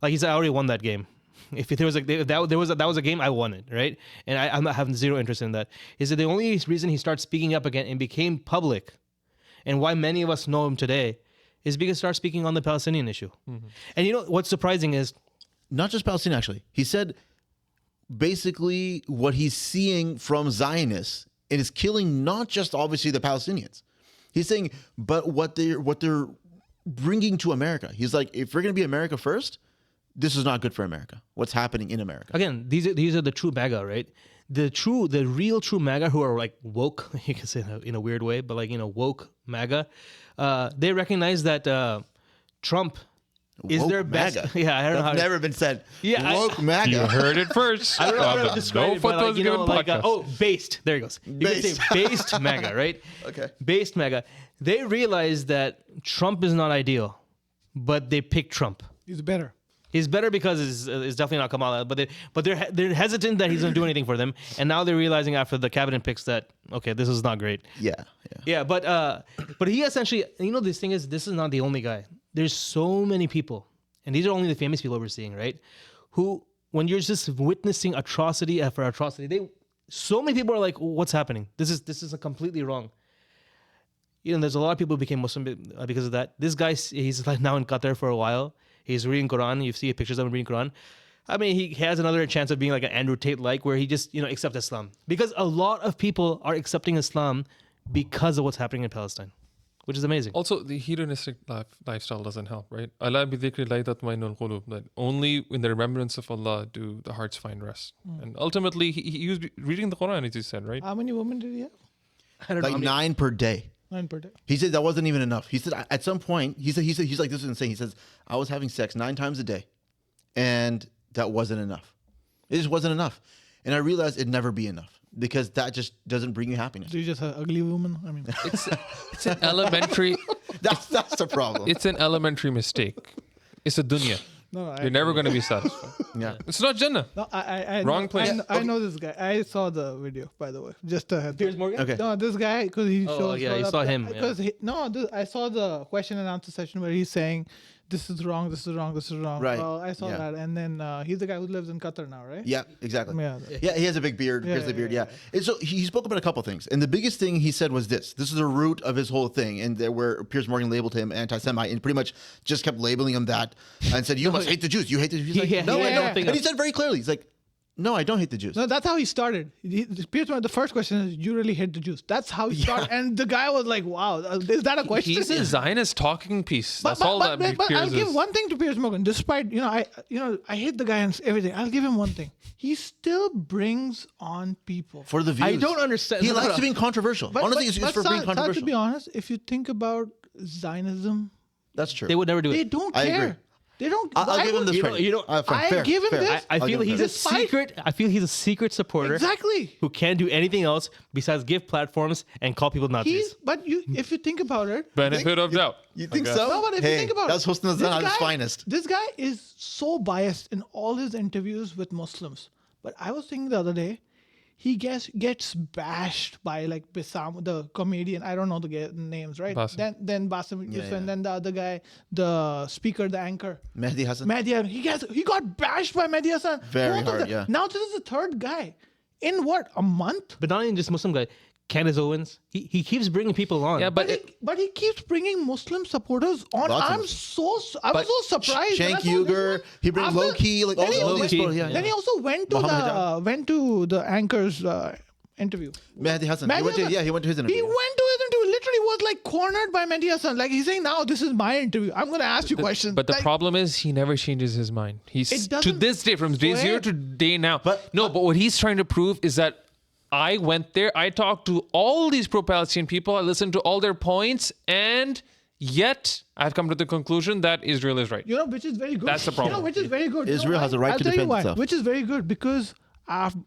Like he said, I already won that game. If there was a game, I won it, right? And I'm having zero interest in that. He said the only reason he started speaking up again and became public, and why many of us know him today, is because he started speaking on the Palestinian issue. Mm-hmm. And you know what's surprising is, not just Palestine, actually. He said basically what he's seeing from Zionists, it is killing not just obviously the Palestinians. He's saying, but what they're bringing to America. He's like, if we're going to be America first, this is not good for America. What's happening in America? Again, these are the true MAGA, right? The real true MAGA who are like woke, you can say in a weird way, but like, woke MAGA, they recognize that Trump is Woke their best. MAGA. Yeah, I don't know how That's never been said. Yeah, Woke MAGA. You heard it first. I don't know how to describe it, but like, based. There he goes. You can say based MAGA, right? Okay. Based MAGA. They realize that Trump is not ideal, but they pick Trump. He's better. He's better because it's definitely not Kamala, but they're hesitant that he's going to do anything for them, and now they're realizing after the cabinet picks that okay, this is not great. Yeah. But he essentially, this thing is, this is not the only guy. There's so many people, and these are only the famous people we're seeing, right? Who, when you're just witnessing atrocity after atrocity, so many people are like, what's happening? This is completely wrong. There's a lot of people who became Muslim because of that. This guy, he's like now in Qatar for a while. He's reading Quran. You see pictures of him reading Quran. I mean, he has another chance of being like an Andrew Tate-like, where he just, accepts Islam. Because a lot of people are accepting Islam because of what's happening in Palestine, which is amazing. Also, the hedonistic lifestyle doesn't help, right? Allah bi dhikrillahi tatma'innul qulub. That only in the remembrance of Allah do the hearts find rest. And ultimately, he was reading the Quran, as you said, right? How many women did he have? I don't know. Like 9 per day. 9 per day. He said that wasn't even enough. He said at some point, he's like, this is insane. He says, I was having sex 9 times a day, and that wasn't enough. It just wasn't enough. And I realized it'd never be enough because that just doesn't bring you happiness. Do you just have ugly women? I mean, It's an elementary. That's the problem. It's an elementary mistake. It's a dunya. no, You're never going to be satisfied. Yeah. It's not Jannah. No, I Wrong know, place. I know this guy. I saw the video, by the way. Just to Piers Morgan? Okay. No, this guy, because he shows. yeah, you saw him, yeah. Because I saw the question and answer session where he's saying, "This is wrong. This is wrong. This is wrong." Right. I saw Yeah. that, and then he's the guy who lives in Qatar now, right? Yeah, exactly. Yeah. Yeah, he has a big beard, grizzly beard. Yeah. And so he spoke about a couple things. And the biggest thing he said was this. This is the root of his whole thing. And where Piers Morgan labeled him anti-Semite and pretty much just kept labeling him that and said, you must hate the Jews. You hate the Jews. He's like, no, I don't. And he said very clearly, he's like, no, I don't hate the Jews. No, that's how he started. Piers Morgan, the first question is, you really hate the Jews. That's how he started. And the guy was like, wow, is that a question? He's a Zionist talking piece. That's all that but Piers I'll give is. one thing to Piers Morgan. Despite, I hate the guy and everything. I'll give him one thing. He still brings on people. For the views. I don't understand. He likes to be controversial. Honestly, it's for being Saad, controversial. to be honest, if you think about Zionism, That's true. They would never do they it. don't I care. agree. They don't. I'll give him this credit. I give him this. I I'll feel give him he's credit. I feel he's a secret supporter. Exactly. Who can't do anything else besides give platforms and call people Nazis. If you think about it, Benefit of doubt. You think Okay. so? no, but if you think about that's it, Hosn al-Zan at his finest. This guy is so biased in all his interviews with Muslims. But I was thinking the other day, he gets bashed by like Bassam, the comedian. I don't know the names, right? Bassem. Then Bassem Youssef, yeah. and then the other guy, the speaker, the anchor. Mehdi Hassan. Mehdi, he got bashed by Mehdi Hassan. Very Both of hard, them. yeah. Now this is the third guy in what, a month? But not even just Muslim guy. Candace Owens. He keeps bringing people on. Yeah, but But he keeps bringing Muslim supporters on. Lots of I was so surprised. when I Shank saw this Uger. one. He brings After- low key, like all then he these went- people. Yeah, Then he yeah. also went to the anchor's interview. Mehdi Hassan. Mehdi Hassan. He went to his interview. He went to his interview. Literally was like cornered by Mehdi Hassan. Like he's saying, now this is my interview. I'm gonna ask you questions. But the Like, problem is he never changes his mind. He's It to doesn't- this day, from day Go zero ahead. to day now. But- but what he's trying to prove is that I went there, I talked to all these pro-Palestinian people, I listened to all their points, and yet I've come to the conclusion that Israel is right. You know, which is very good. That's the problem. Which is very good. You know Israel why? has a right I'll to tell you defend why. itself. Which is very good because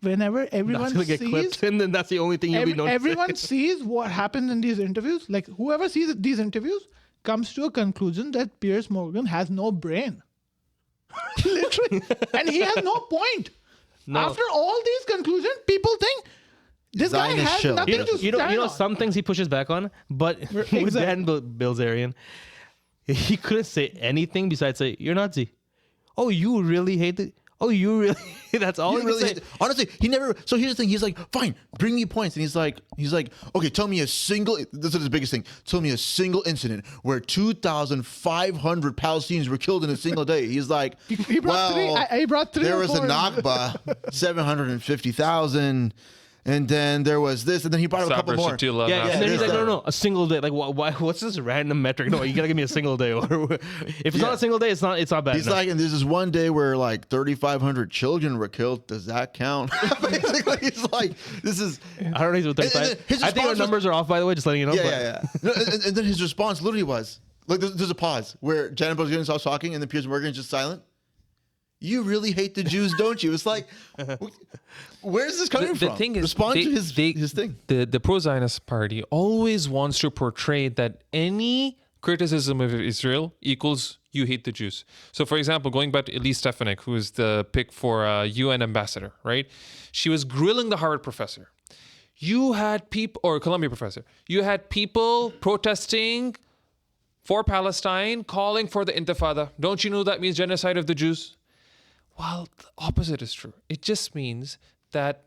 whenever everyone That's gonna get sees, clipped, and then that's the only thing you'll be known for. everyone sees what happens in these interviews. Like whoever sees these interviews comes to a conclusion that Piers Morgan has no brain. Literally, and he has no point. No. After all these conclusions, people think this guy Zionist has shill. nothing to You stand know on. some things he pushes back on, but with Exactly. Dan Bilzerian, he couldn't say anything besides say, "You're Nazi." Oh, you really hate it? Oh, you really? That's all He he would really say. honestly, he never. So here's the thing. He's like, fine, bring me points, and he's like, okay, tell me a single. This is his biggest thing. Tell me a single incident where 2,500 Palestinians were killed in a single day. He's like, He brought he brought three there or was a four. Nakba, 750,000, and then there was this, and then he brought up a couple Sabra more. Shatila, Yeah, Nasser. and then he's there's like, that. no, a single day. Like, why? What's this random metric? No, you gotta give me a single day. Or if it's not a single day, it's not bad. He's enough. like, and there's this one day where like 3,500 children were killed. Does that count? Basically, he's like, this is. I don't know. He's with And then 35. his I think our response was- numbers are off, by the way. Just letting you know. Yeah, but- yeah. No, and then his response literally was like, there's a pause where Dan Bilzerian starts talking, and then Piers Morgan is just silent. You really hate the Jews, don't you? It's like, where's this coming from? The thing is, respond to his thing. The pro-Zionist party always wants to portray that any criticism of Israel equals you hate the Jews. So, for example, going back to Elise Stefanik, who is the pick for UN ambassador, right? She was grilling the Harvard professor. You had people, or Columbia professor, you had people protesting for Palestine, calling for the Intifada. Don't you know that means genocide of the Jews? Well, the opposite is true. It just means that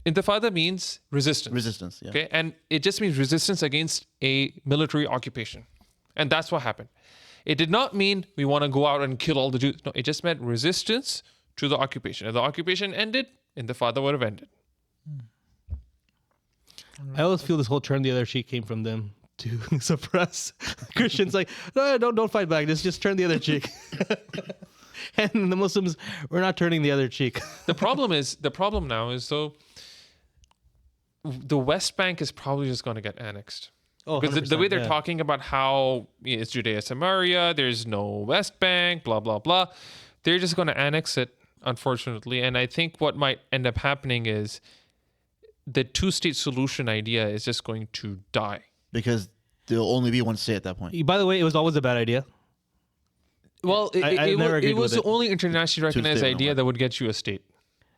Intifada means resistance. Resistance, yeah. Okay, and it just means resistance against a military occupation, and that's what happened. It did not mean we want to go out and kill all the Jews. No, it just meant resistance to the occupation. If the occupation ended, Intifada would have ended. I always feel this whole turn the other cheek came from them to suppress Christians. Like, no, don't fight back. Just turn the other cheek. And the Muslims, we're not turning the other cheek. The problem now is though, the West Bank is probably just going to get annexed. Oh, Because the way 100%, they're yeah. talking about how it's Judea Samaria, there's no West Bank, blah, blah, blah. They're just going to annex it, unfortunately. And I think what might end up happening is the two-state solution idea is just going to die. Because there'll only be one state at that point. By the way, it was always a bad idea. Well, I never agreed it was with the it. only internationally recognized Two-state idea one. that would get you a state.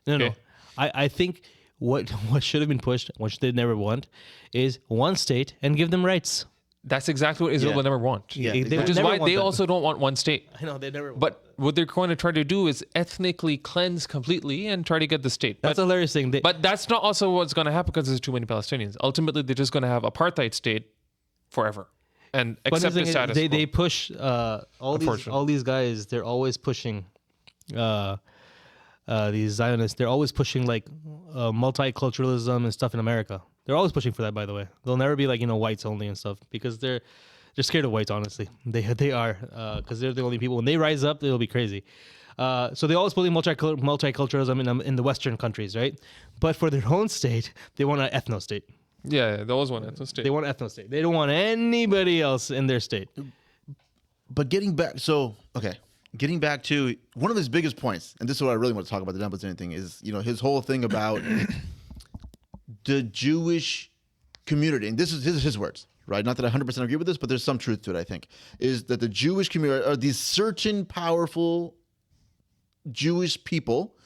No. Okay. I think what should have been pushed, which they never want, is one state and give them rights. That's exactly what Israel Yeah. will never want. Yeah, They exactly. would Which is never why want they that. also don't want one state. I know they never. But what they're going to try to do is ethnically cleanse completely and try to get the state. that's a hilarious thing. But that's not also what's going to happen because there's too many Palestinians. Ultimately, they're just going to have apartheid state forever and But the accept thing the is, status they quo. push all these guys. They're always pushing these Zionists. They're always pushing like multiculturalism and stuff in America. They're always pushing for that. By the way, they'll never be like whites only and stuff because they're scared of whites. Honestly, they are because they're the only people. When they rise up, it'll be crazy. So they always believe multiculturalism in the Western countries, right? But for their own state, they want an ethno state. Yeah, they always want ethno state. They want ethno state. They don't want anybody else in their state. But getting back to one of his biggest points, and this is what I really want to talk about the Dan Bilzerian thing, is his whole thing about the Jewish community, and this is his words, right? Not that I 100% agree with this, but there's some truth to it, I think, is that the Jewish community, or these certain powerful Jewish people,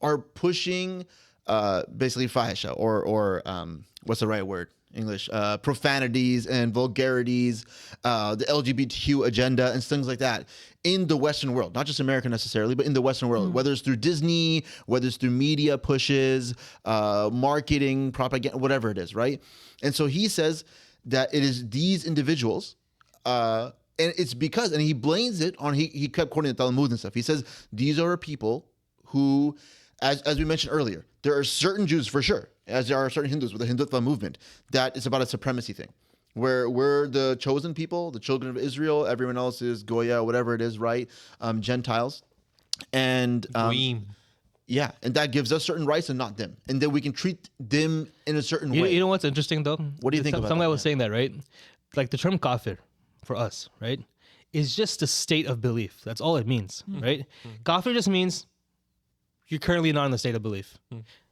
are pushing basically fahisha or what's the right word? English, profanities and vulgarities, the LGBTQ agenda and things like that in the Western world, not just America necessarily, but in the Western world, whether it's through Disney, whether it's through media pushes, marketing, propaganda, whatever it is, right? And so he says that it is these individuals, and it's because, and he blames it on, he kept quoting the Talmud and stuff. He says, these are people who, as we mentioned earlier, there are certain Jews for sure, as there are certain Hindus with the Hindutva movement, that it's about a supremacy thing, where we're the chosen people, the children of Israel, everyone else is Goya, whatever it is, right? Gentiles. And yeah, and that gives us certain rights and not them. And then we can treat them in a certain way. You know what's interesting though? What do you think about Some guy that? was saying that, right? Like the term kafir for us, right, is just a state of belief. That's all it means, right? Kafir just means you're currently not in the state of belief.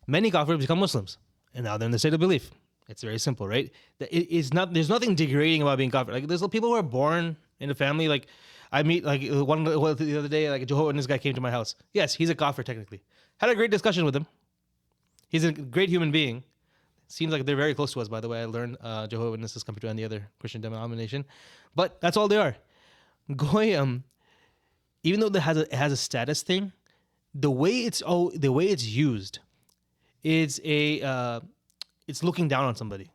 Many kafirs become Muslims, and now they're in the state of belief. It's very simple, right? It is not. There's nothing degrading about being kafir. Like there's people who are born in a family. Like I meet like one the other day, like a Jehovah's Witness guy came to my house. Yes, he's a kafir technically. Had a great discussion with him. He's a great human being. Seems like they're very close to us, by the way. I learned Jehovah's Witnesses compared to any other Christian denomination, but that's all they are. Goyim, even though it has a status thing, the way it's used, it's looking down on somebody.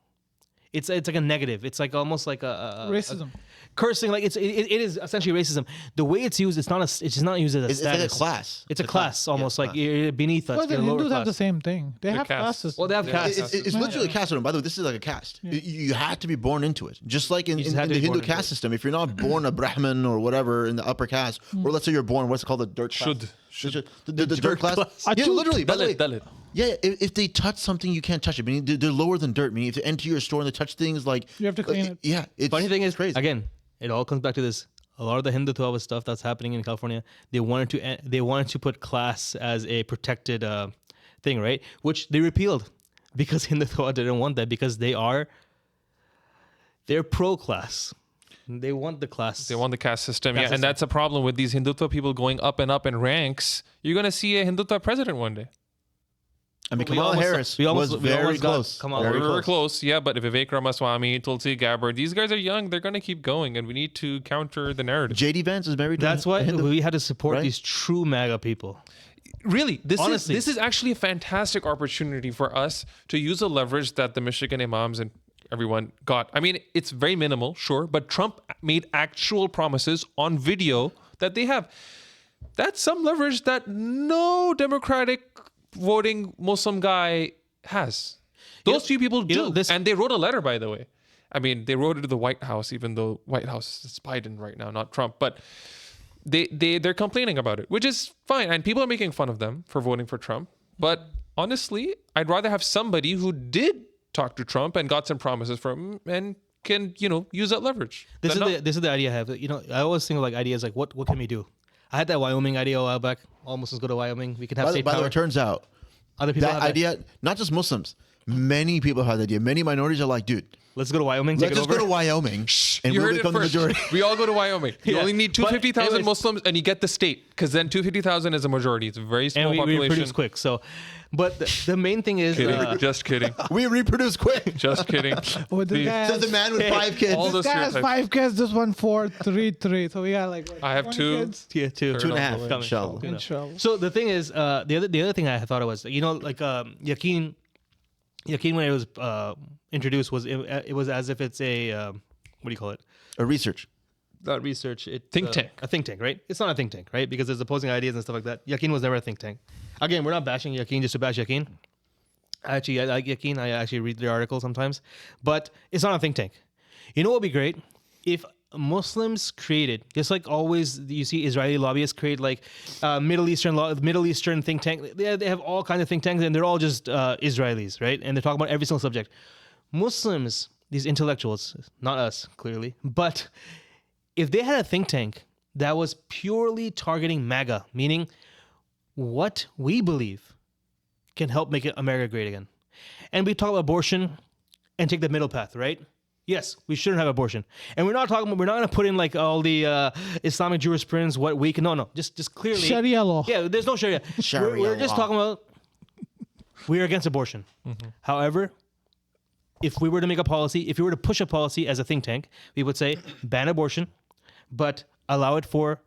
It's like a negative. It's like almost like a Racism. cursing. Like it is essentially racism. The way it's used, it's just not used as a It's status. like a class. It's a class almost, Yeah, like you're beneath us. Well, the you're a lower Hindus have class. the same thing. They have caste. classes. Well, they have castes. It's literally a caste system. By the way, this is like a caste. You had to be born into it. Just like in just the had to be born Hindu into caste it. system, if you're not born a Brahmin or whatever in the upper caste, or let's say you're born, what's it called, the dirt class? The dirt class. Yeah, literally. By the way, Dalit. yeah, if they touch something, you can't touch it. Meaning they're lower than dirt. Meaning if they enter your store and they touch things like... You have to clean it. Yeah. It's Funny thing is, crazy. again, it all comes back to this. A lot of the Hindutva stuff that's happening in California, they wanted to put class as a protected thing, right? Which they repealed because Hindutva didn't want that, because they're pro-class. They want the class. They want the caste system, Caste yeah, system. and that's a problem with these Hindutva people going up and up in ranks. You're gonna see a Hindutva president one day. I mean, We Kamala almost- Harris we almost- was we very almost got close. Kamala. Very We're close. close, yeah, but Vivek Ramaswamy, Tulsi Gabbard, these guys are young. They're gonna keep going, and we need to counter the narrative. JD Vance is married to That's a why Hindu. we had to support right? these true MAGA people. Really, Honestly. this is actually a fantastic opportunity for us to use the leverage that the Michigan imams and everyone got. I mean, it's very minimal, sure, but Trump made actual promises on video that they have. That's some leverage that no Democratic voting Muslim guy has. Those few people do. And they wrote a letter, by the way. I mean, they wrote it to the White House, even though White House is Biden right now, not Trump. But they're complaining about it, which is fine. And people are making fun of them for voting for Trump. But honestly, I'd rather have somebody who did talk to Trump and got some promises from him and can, use that leverage. This is the idea I have. I always think of like ideas like what can we do? I had that Wyoming idea a while back. All Muslims go to Wyoming. We can have state By the way, power. it turns out Other people that have idea, not just Muslims, many people have the idea. Many minorities are like, dude, Let's go to Wyoming. Take let's it just over. go to Wyoming and You we'll heard it become the first. majority. We all go to Wyoming. You Yeah. only need But 250,000 anyways- Muslims and you get the state, because then 250,000 is a majority. It's a very small and we population. produce quick. So, but the main thing is Just kidding. We reproduce quick. Just kidding. Oh, this guy Says the has, man with 5 kids. All this those guy has stereotypes. 5 kids, this one 4, 3, 3. So we got like what, I have 20 2. kids? yeah, two Two and a half, Coming. inshallah. Inshallah. So the thing is, the other thing I thought it was, like Yakin when it was introduced it was as if it's a what do you call it? A research. Not research. Think tank. A think tank, right? It's not a think tank, right? Because there's opposing ideas and stuff like that. Yakin was never a think tank. Again, we're not bashing Yakin just to bash Yakin. I like Yakin. I actually read their articles sometimes, but it's not a think tank. You know what would be great? If Muslims created, just like always you see Israeli lobbyists create like Middle Eastern think tank. They have all kinds of think tanks and they're all just Israelis, right? And they're talking about every single subject. Muslims, these intellectuals, not us clearly, but if they had a think tank that was purely targeting MAGA, meaning what we believe can help make America great again. And we talk about abortion and take the middle path, right? Yes, we shouldn't have abortion. And we're not going to put in like all the Islamic jurisprudence, what we can, no, just clearly. Sharia law. Yeah, there's no Sharia. Sharia We're just law. talking about We are against abortion. However, if we were to make a policy, if we were to push a policy as a think tank, we would say ban abortion, but allow it for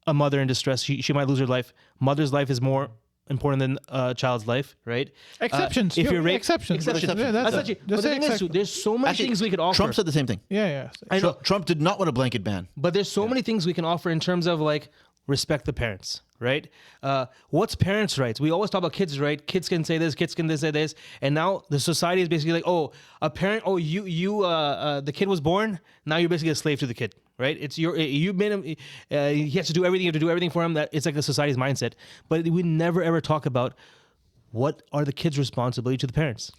a mother in distress. She might lose her life. Mother's life is more important than a child's life, right? Exceptions. If you're raped, exceptions. exceptions. Yeah, that's Actually, it. but the thing is, there's so many things we could offer. Trump said the same thing. Yeah. I know. Trump did not want a blanket ban. But there's so many things we can offer in terms of like respect the parents, right? What's parents' rights? We always talk about kids' right. Kids can say this, kids can say this, and now the society is basically like, oh, a parent, oh, the kid was born, now you're basically a slave to the kid, right? You made him. He has to do everything. You have to do everything for him. That it's like the society's mindset. But we never ever talk about what are the kids' responsibility to the parents.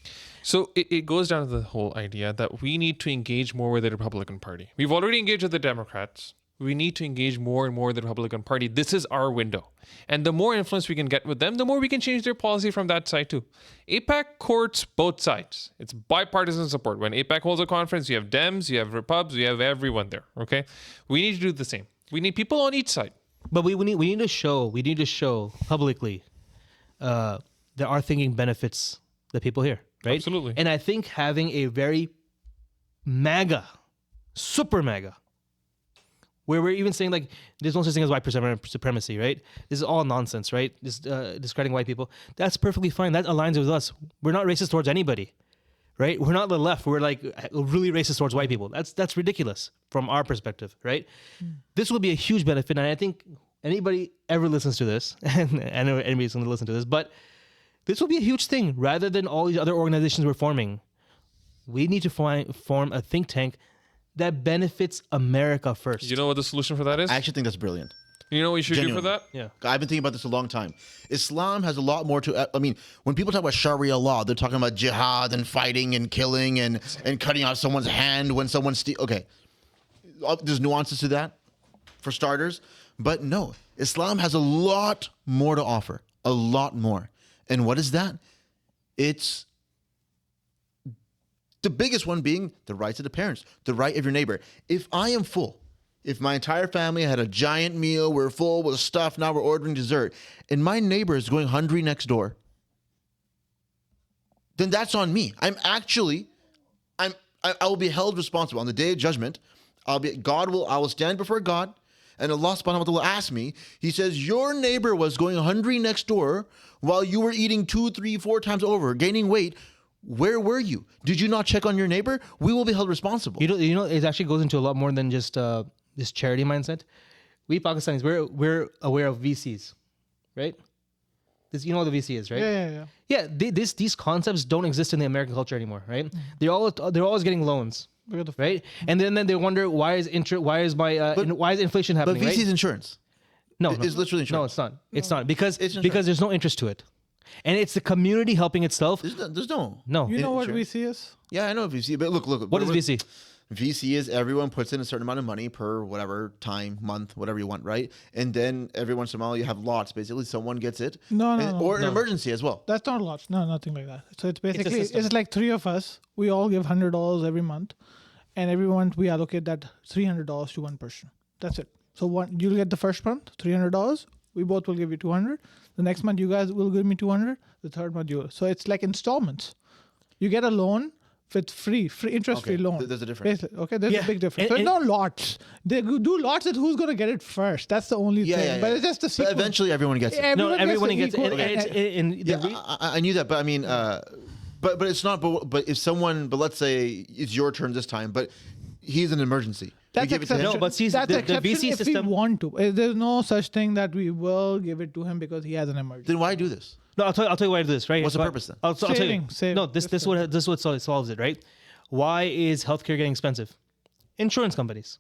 So it goes down to the whole idea that we need to engage more with the Republican Party. We've already engaged with the Democrats. We need to engage more and more with the Republican Party. This is our window. And the more influence we can get with them, the more we can change their policy from that side too. APAC courts both sides. It's bipartisan support. When APAC holds a conference, you have Dems, you have Repubs, you have everyone there, okay? We need to do the same. We need people on each side. But we need to show publicly there are thinking benefits that people hear, right? Absolutely. And I think having a very super MAGA, where we're even saying like there's no such thing as white supremacy, right? This is all nonsense, right? This discrediting white people. That's perfectly fine. That aligns with us. We're not racist towards anybody, right? We're not the left. We're like really racist towards white people. That's ridiculous from our perspective, right? This will be a huge benefit, and I think anybody ever listens to this, and I know anybody's going to listen to this, but this will be a huge thing. Rather than all these other organizations we're forming, we need to form a think tank that benefits America first. You know what the solution for that is? I actually think that's brilliant. You know what you should do for Genuinely. that? Yeah. I've been thinking about this a long time. Islam has a lot more to. I mean, when people talk about Sharia law, they're talking about jihad and fighting and killing and cutting out someone's hand when someone steals. Okay, there's nuances to that, for starters. But no, Islam has a lot more to offer. A lot more. And what is that? It's the biggest one being the rights of the parents, the right of your neighbor. If I am full, if my entire family had a giant meal, we're full with stuff, now we're ordering dessert, and my neighbor is going hungry next door, then that's on me. I will be held responsible on the day of judgment. I will stand before God, and Allah subhanahu wa ta'ala will ask me. He says, your neighbor was going hungry next door while you were eating 2, 3, 4 times over, gaining weight. Where were you? Did you not check on your neighbor? We will be held responsible. You know, it actually goes into a lot more than just this charity mindset. We Pakistanis, we're aware of VCs, right? You know what the VC is, right? Yeah. Yeah, these concepts don't exist in the American culture anymore, right? They're always getting loans, right? And then they wonder why is inflation happening? But VC is right? insurance. No, It's literally insurance. No, it's not. It's not because insurance. there's no interest to it, and it's the community helping itself. There's no. No, You know what Insurance. VC is? Yeah, I know VC, but look. what is VC? VC is everyone puts in a certain amount of money per whatever time, month, whatever you want, right? And then every once in a while you have lots. Basically, someone gets it. Or an emergency as well. That's not lots. No, nothing like that. So it's basically system. it's like 3 of us. We all give $100 every month, and every month we allocate that $300 to one person. That's it. So you'll get the first month $300. We both will give you $200. The next month you guys will give me $200. The third month you will. So it's like installments. You get a loan with free interest-free Okay, loan. there's a difference. Basically, okay, there's Yeah, a big difference. and- So no lots. They do lots, and who's going to get it first? That's the only thing. But it's just a But sequence. eventually everyone gets it. Everyone gets it. equal- I knew that, but I mean, but it's not. But if someone, but let's say it's your turn this time, but he's an emergency. That's we give it to him. exception. No, but see, that's the exception VC if system- we want to. There's no such thing that we will give it to him because he has an emergency. Then why do this? No, I'll tell you why I do this, right? What's the purpose then? I'll tell you. Saving. No, this is what solves it, right? Why is healthcare getting expensive? Insurance companies.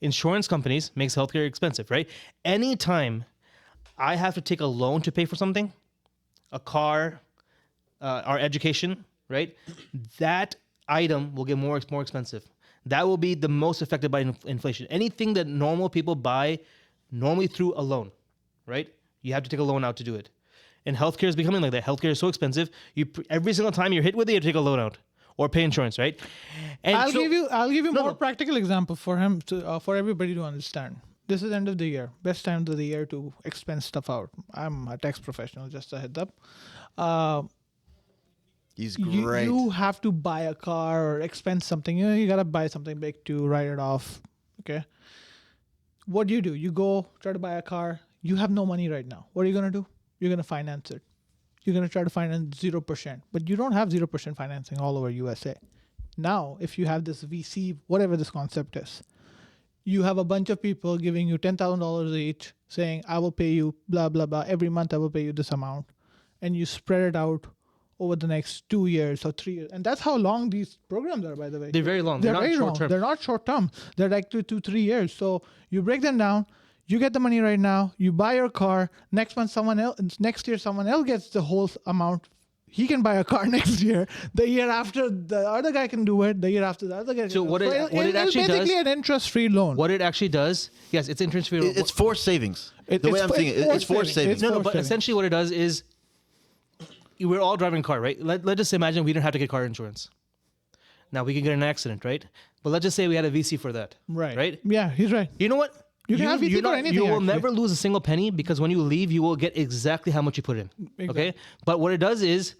Insurance companies makes healthcare expensive, right? Anytime I have to take a loan to pay for something, a car, our education, right? That item will get more expensive. That will be the most affected by inflation. Anything that normal people buy normally through a loan, right? You have to take a loan out to do it. And healthcare is becoming like that. Healthcare is so expensive. Every single time you're hit with it, you have to take a loan out or pay insurance, right? And I'll so- give you No, more no. practical example for him for everybody to understand. This is end of the year, best time of the year to expense stuff out. I'm a tax professional, just a heads up. He's great. You have to buy a car or expense something. You got to buy something big to write it off. Okay. What do? You go try to buy a car. You have no money right now. What are you going to do? You're going to finance it. You're going to try to finance 0%. But you don't have 0% financing all over USA. Now, if you have this VC, whatever this concept is, you have a bunch of people giving you $10,000 each, saying, I will pay you blah, blah, blah. Every month I will pay you this amount. And you spread it out over the next 2 years or 3 years. And that's how long these programs are, by the way. They're very long. They're not very short long. term. They're not short term. They're like 2-3 years. So you break them down. You get the money right now. You buy your car. Next year, someone else gets the whole amount. He can buy a car next year. The year after, the other guy can do it. The year after, the other guy can So do what it. it actually it's basically does- an interest-free loan. What it actually does, yes, it's interest-free. It's forced savings. The way I'm seeing it, it's forced savings. No, forced but savings. essentially what it does is we're all driving a car, right? Let's just imagine we don't have to get car insurance. Now we can get in an accident, right? But let's just say we had a VC for that. Right. Right? Yeah, he's right. You know what? You can have VC for anything, You will actually. never lose a single penny because when you leave, you will get exactly how much you put in. Exactly. Okay? But what it does is,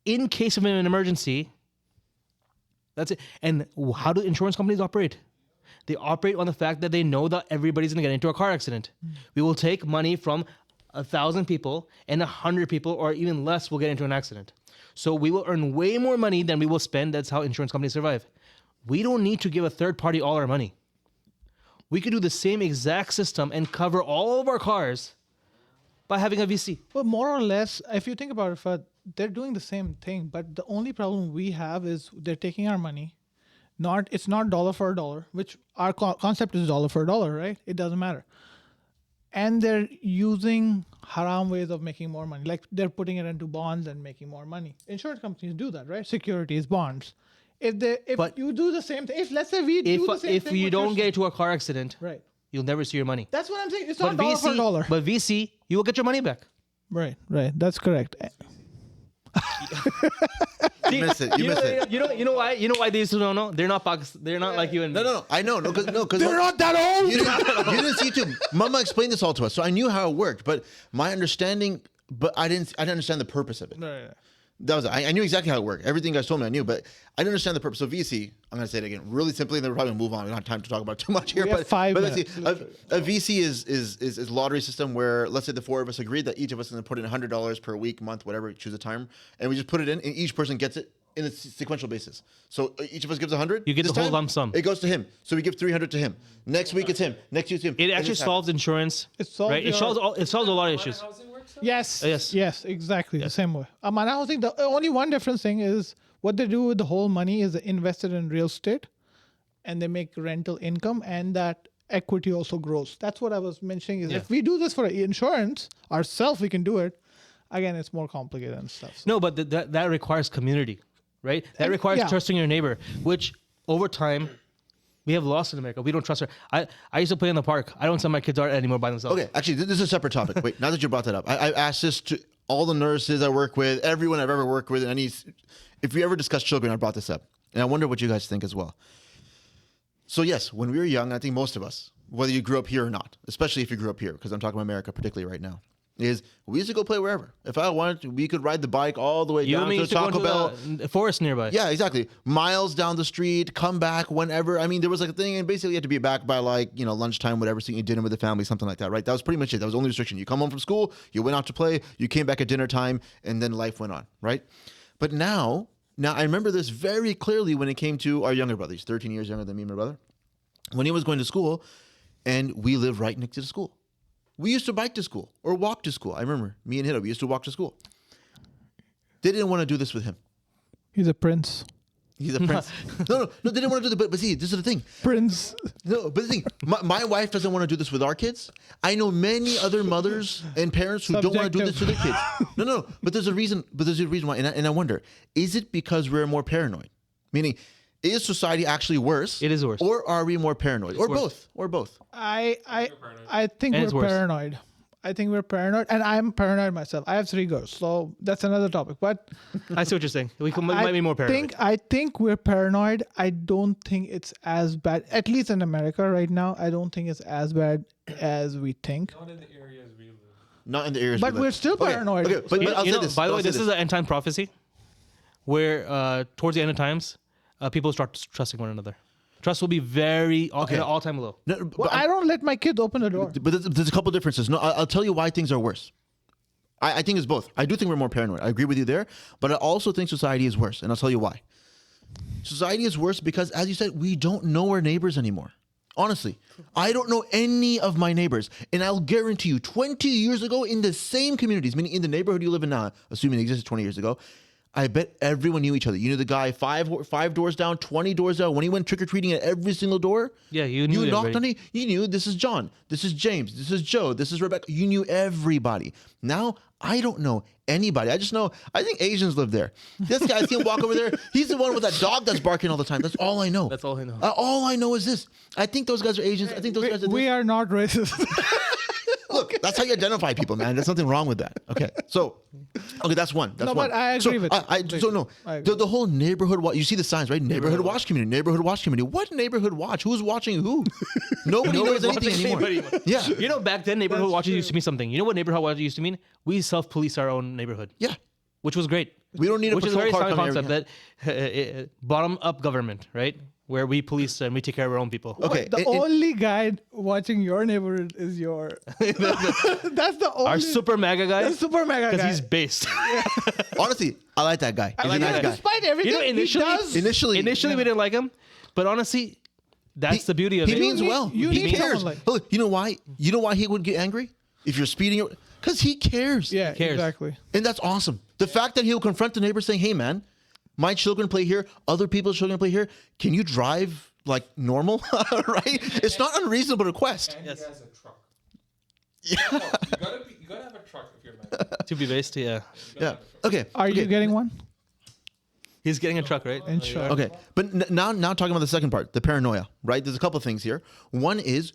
in case of an emergency, that's it. And how do insurance companies operate? They operate on the fact that they know that everybody's going to get into a car accident. We will take money from 1,000 people and 100 people or even less will get into an accident. So we will earn way more money than we will spend. That's how insurance companies survive. We don't need to give a third party all our money. We could do the same exact system and cover all of our cars by having a VC. But more or less, if you think about it, Fad, they're doing the same thing. But the only problem we have is they're taking our money. It's not dollar for a dollar, which our concept is dollar for a dollar, right? It doesn't matter. And they're using haram ways of making more money. Like they're putting it into bonds and making more money. Insurance companies do that, right? Securities, bonds. If you do the same thing, let's say we do the same thing. If you what don't you're get into a car accident, saying. Right. you'll never see your money. That's what I'm saying. It's not dollar for dollar. But VC, you will get your money back. Right. That's correct. You miss it. You miss it. You know why they used to don't know? They're not They're not like you and me. No. I know. No, because They're not that old. You didn't see it too. Mama explained this all to us, so I knew how it worked. But my understanding, I didn't understand the purpose of it. Right. That was it. I knew exactly how it worked. Everything you guys told me, I knew, but I didn't understand the purpose. So VC, I'm going to say it again, really simply, and then we'll probably move on. We don't have time to talk about it too much here. We have 5 but minutes. a VC is a lottery system where, let's say the 4 of us agreed that each of us is going to put in $100 per week, month, whatever, choose a time, and we just put it in, and each person gets it in a sequential basis. So each of us gives 100. You get This the whole time, lump sum. It goes to him. So we give 300 to him. Next week it's him. Next week it's him. It And actually this solves insurance. It solves right? It solves a lot of issues. Yes, exactly the same way. And I think the only one different thing is what they do with the whole money is they invest it in real estate, and they make rental income, and that equity also grows. That's what I was mentioning. Is if we do this for insurance ourselves, we can do it. Again, it's more complicated and stuff. So. No, but that requires community, right? That requires trusting your neighbor, which over time we have lost in America. We don't trust her. I used to play in the park. I don't send my kids out anymore by themselves. Okay, actually, this is a separate topic. Wait, now that you brought that up, I asked this to all the nurses I work with, everyone I've ever worked with, and if we ever discuss children, I brought this up. And I wonder what you guys think as well. So yes, when we were young, I think most of us, whether you grew up here or not, especially if you grew up here, because I'm talking about America particularly right now, is we used to go play wherever. If I wanted to, we could ride the bike all the way down to Taco Bell. The forest nearby. Yeah, exactly. Miles down the street, come back whenever. I mean, there was like a thing, and basically you had to be back by lunchtime, whatever, so you eat dinner with the family, something like that, right? That was pretty much it. That was the only restriction. You come home from school, you went out to play, you came back at dinner time, and then life went on, right? But now I remember this very clearly when it came to our younger brother. He's 13 years younger than me and my brother. When he was going to school, and we lived right next to the school. We used to bike to school or walk to school. I remember me and Hido, we used to walk to school. They didn't want to do this with him. He's a prince. He's a prince. No, they didn't want to do this. But see, this is the thing. Prince. No, but the thing, my wife doesn't want to do this with our kids. I know many other mothers and parents who don't want to do this to their kids. No, but there's a reason. But there's a reason why, and I wonder, is it because we're more paranoid? Meaning, is society actually worse? It is worse. Or are we more paranoid? Or both? Or both? I think And it's we're worse. paranoid. I think we're paranoid, and I'm paranoid myself. I have 3 girls, so that's another topic. But I see what you're saying. We might be more paranoid. I think we're paranoid. I don't think it's as bad, at least in America right now. I don't think it's as bad as we think. Not in the areas we live. Not in the areas. But we live. we're still paranoid. Okay, but I'll say this. By the I'll way, say this is an end time prophecy. where towards the end of times, people start trusting one another. Trust will be at an all-time low. No, Well, I don't let my kid open the door. But there's a couple differences. No, I'll tell you why things are worse. I think it's both. I do think we're more paranoid. I agree with you there. But I also think society is worse. And I'll tell you why. Society is worse because, as you said, we don't know our neighbors anymore. Honestly, I don't know any of my neighbors. And I'll guarantee you, 20 years ago, in the same communities, meaning in the neighborhood you live in now, assuming it existed 20 years ago, I bet everyone knew each other. You knew the guy five doors down, 20 doors down. When he went trick-or-treating at every single door, Yeah, you knew you knocked everybody. on it. You knew this is John, this is James, this is Joe, this is Rebecca. You knew everybody. Now, I don't know anybody. I just know, I think Asians live there. This guy, I see him walk over there. He's the one with that dog that's barking all the time. That's all I know. That's all I know. All I know is this. I think those guys are Asians. I think those guys are We this. are not racist. Look, that's how you identify people, man. There's nothing wrong with that. Okay, that's one. That's No, one. but I agree with you. I agree. The whole neighborhood watch. You see the signs, right? Neighborhood watch community. Neighborhood watch community. What neighborhood watch? Who's watching who? Nobody knows Nobody's anything watching anymore. anybody. Yeah, You know, back then, neighborhood watches used to mean something. You know what neighborhood watches used to mean? We self-police our own neighborhood, yeah. which was great. We don't need a Which is a patrol very car sound coming concept that bottom-up government, right? Where we police and we take care of our own people. Okay, The only guy watching your neighborhood is your. That's the only. Our super mega guy, the super mega because guy. he's based. Honestly, I like that guy. He's like a nice that guy. Despite everything, You know, initially- he does. Initially, we didn't like him, but honestly, that's the beauty of He it. means need- well. you he need cares. someone like- Look, you know why? You know why he would get angry if you're speeding? Because he cares. Yeah, cares. exactly. And that's awesome. The fact that he'll confront the neighbor saying, "Hey, man, my children play here. Other people's children play here. Can you drive like normal?" Right? It's not an unreasonable request. And he has a truck. Yeah. You gotta have a truck if you're married. To be based, yeah. Yeah. Okay. Are you getting one? He's getting a truck, right? Inshallah. Okay. But now talking about the second part, the paranoia, right? There's a couple of things here. One is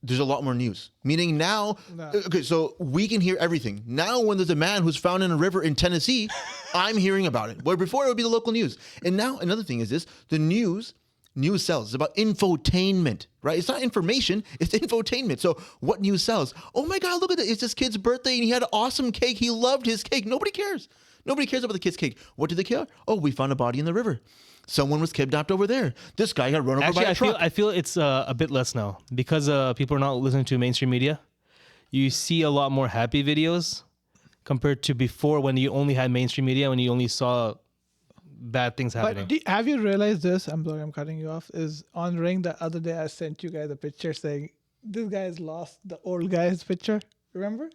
there's a lot more news. Meaning now, okay, so we can hear everything. Now when there's a man who's found in a river in Tennessee, I'm hearing about it. Where before it would be the local news. And now another thing is this, the news sells. It's about infotainment, right? It's not information, it's infotainment. So what news sells? Oh my God, look at that. It's this kid's birthday and he had an awesome cake. He loved his cake. Nobody cares. Nobody cares about the kid's cake. What do they care? Oh, we found a body in the river. Someone was kidnapped over there. This guy got run over Actually, by a truck. I feel it's a bit less now because people are not listening to mainstream media. You see a lot more happy videos compared to before when you only had mainstream media, when you only saw bad things happening. But have you realized this? I'm sorry, I'm cutting you off. Is on Ring the other day I sent you guys a picture saying this guy has lost the old guy's picture. Remember?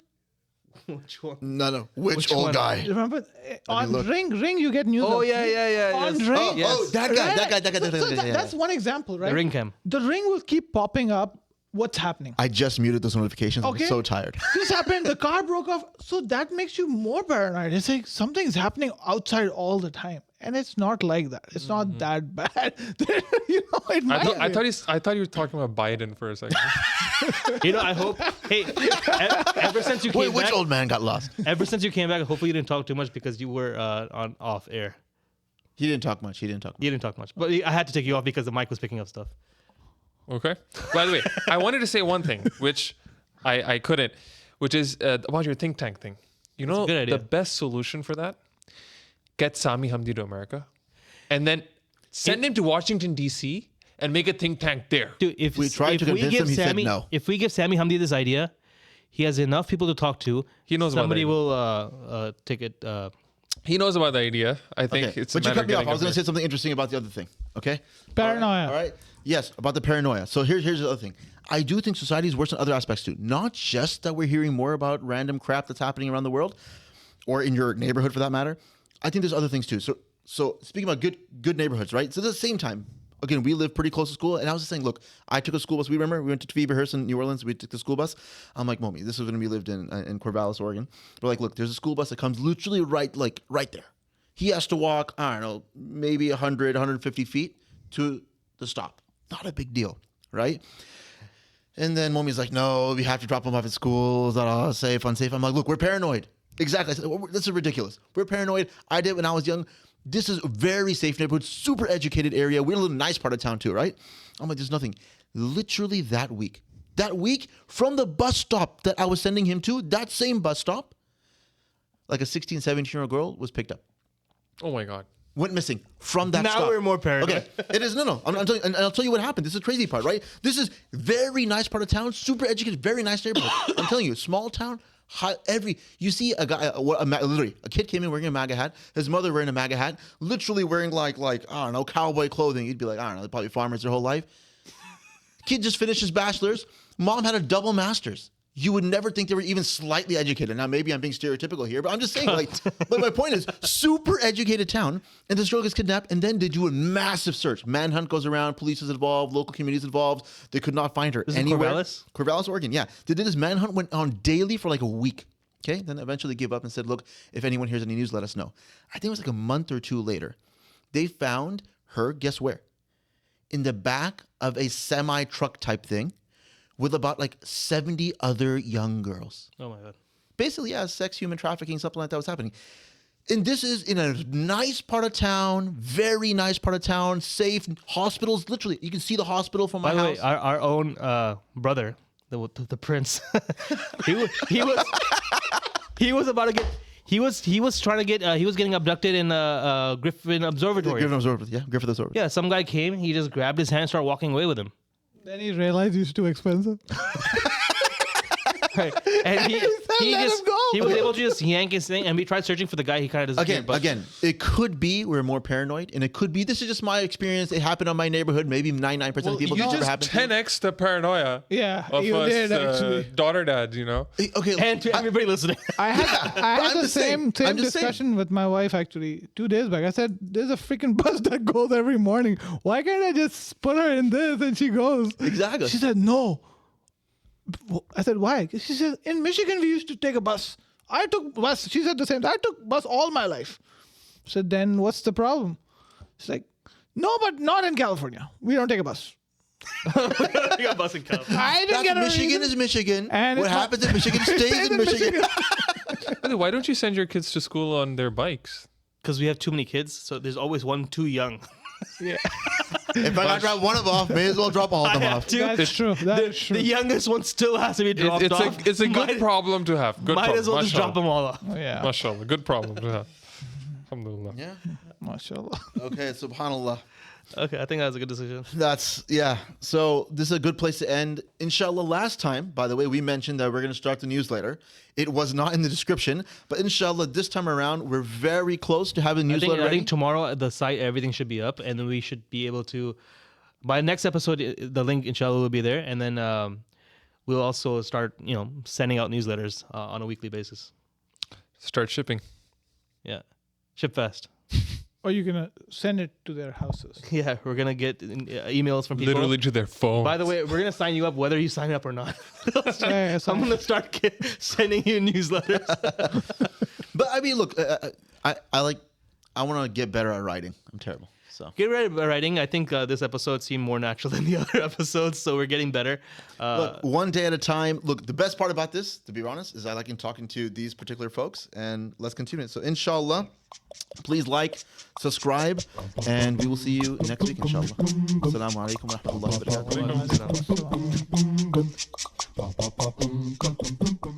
Which one? No. Which old one? guy? Remember on look. Ring you get news. Oh of- yeah. On Yes. Ring. Oh, Yes. that guy. Right? That guy. So that's one example, right? The Ring cam. The Ring will keep popping up. What's happening? I just muted those notifications. Okay. I'm so tired. This happened. The car broke off. So that makes you more paranoid. It's like something's happening outside all the time, and it's not like that. It's not that bad. It might I be. thought you were talking about Biden for a second. You know, I hope. Hey, ever since you Wait, came which back, old man got lost? ever since you came back, hopefully you didn't talk too much because you were on off air. He didn't talk much. You didn't talk much, but I had to take you off because the mic was picking up stuff. Okay. By the way, I wanted to say one thing, which I couldn't, which is about your think tank thing. You know, a good idea. the best solution for that? Get Sami Hamdi to America, and then send him to Washington D.C. and make a think tank there. Dude, if We tried to convince him, he said no. If we give Sami Hamdi this idea, he has enough people to talk to. He knows about somebody the will take it. He knows about the idea. I think Okay. it's a But you matter cut me off. getting I was him going to there. say something interesting about the other thing. Okay. Paranoia. All right. Yes, about the paranoia. So here's the other thing. I do think society is worse in other aspects too. Not just that we're hearing more about random crap that's happening around the world, or in your neighborhood for that matter. I think there's other things too. So speaking about good neighborhoods, right? So at the same time, again, we live pretty close to school, and I was just saying, look, I took a school bus. We went to Phoebe in New Orleans. We took the school bus. I'm like, Momi, this is when we lived in Corvallis, Oregon. We're like, look, there's a school bus that comes literally right there. He has to walk, I don't know, maybe 100, 150 feet to the stop. Not a big deal, right? And then Momi's like, no, we have to drop him off at school. Is that all safe, unsafe? I'm like, look, we're paranoid. Exactly. I said, well, this is ridiculous. We're paranoid. I did when I was young. This is a very safe neighborhood, super educated area. We're in a little nice part of town too, right? I'm like, there's nothing. Literally that week from the bus stop that I was sending him to, that same bus stop, like a 16, 17-year-old girl was picked up. Oh my God. went missing from that Now stop. we're more paranoid. Okay, it is no. I'm telling you, and I'll tell you what happened. This is the crazy part, right? This is very nice part of town, super educated, very nice neighborhood. I'm telling you, small town. You see a guy, literally, a kid came in wearing a MAGA hat. His mother wearing a MAGA hat, literally wearing like I don't know, cowboy clothing. You'd be like, I don't know, they're probably farmers their whole life. Kid just finished his bachelor's. Mom had a double master's. You would never think they were even slightly educated. Now, maybe I'm being stereotypical here, but I'm just saying, but my point is, super educated town, and this girl gets kidnapped, and then they do a massive search. Manhunt goes around, police is involved, local communities involved. They could not find her anywhere. Corvallis? Corvallis, Oregon, yeah. They did this manhunt, went on daily for like a week. Okay, then eventually gave up and said, look, if anyone hears any news, let us know. I think it was like a month or two later. They found her, guess where? In the back of a semi-truck type thing, with about like 70 other young girls. Oh my God. Basically, yeah, sex, human trafficking, something like that was happening. And this is in a nice part of town, very nice part of town, safe, hospitals, literally. You can see the hospital from my By the house. way, our own brother, the prince, he was about to get. He was trying to get. He was getting abducted in Griffin Observatory. Griffith Observatory. Yeah, some guy came. He just grabbed his hand, started walking away with him. Then he realized he's too expensive. Right. And he let just him go. he was able to just yank his thing, and we tried searching for the guy. He kind of disappeared. Again, it could be we're more paranoid, and it could be this is just my experience. It happened on my neighborhood. Maybe 99% of people You this never just happened to. 10x the paranoia Yeah, of you us did actually. daughter dads, you know? Okay, and to everybody listening, I had I'm the just saying. same I'm just saying. discussion with my wife actually 2 days back. I said, "There's a freaking bus that goes every morning. Why can't I just put her in this and she goes?" Exactly. She said, "No." I said, "Why?" She said, "In Michigan we used to take a bus. I took bus." She said the same. I took bus all my life. I said, "Then what's the problem?" She's like, "No, but not in California. We don't take a bus." I got bus in California. I didn't get a Michigan reason. is Michigan. And what it's not- happens in Michigan stays in Michigan. Why don't you send your kids to school on their bikes? Because we have too many kids, so there's always one too young. If I gotta drop one of them off, may as well drop all of them off. That's true. That's true. The youngest one still has to be dropped off. It's a good problem to have. Good Might problem. as well just drop them all off. Oh, yeah. Mashallah. Good problem to have. Alhamdulillah. Yeah. MashaAllah. Okay, subhanallah. Okay, I think that was a good decision. Yeah. So this is a good place to end. Inshallah, last time, by the way, we mentioned that we're going to start the newsletter. It was not in the description, but inshallah, this time around, we're very close to having a newsletter I ready. think tomorrow at the site, everything should be up, and then we should be able to, by next episode, the link, inshallah, will be there, and then we'll also start, sending out newsletters on a weekly basis. Start shipping. Yeah. Ship fast. Or you're going to send it to their houses. Yeah, we're going to get emails from people. Literally to their phone. By the way, we're going to sign you up whether you sign up or not. Yeah, I'm going to start sending you newsletters. But I mean, look, I want to get better at writing. I'm terrible. So Get ready for writing. I think this episode seemed more natural than the other episodes, so we're getting better. look, one day at a time. Look, the best part about this, to be honest, is I like talking to these particular folks, and let's continue it. So inshallah, please like, subscribe, and we will see you next week, inshallah. Assalamu alaikum wa rahmatullahi wa barakatuh. Mashallah.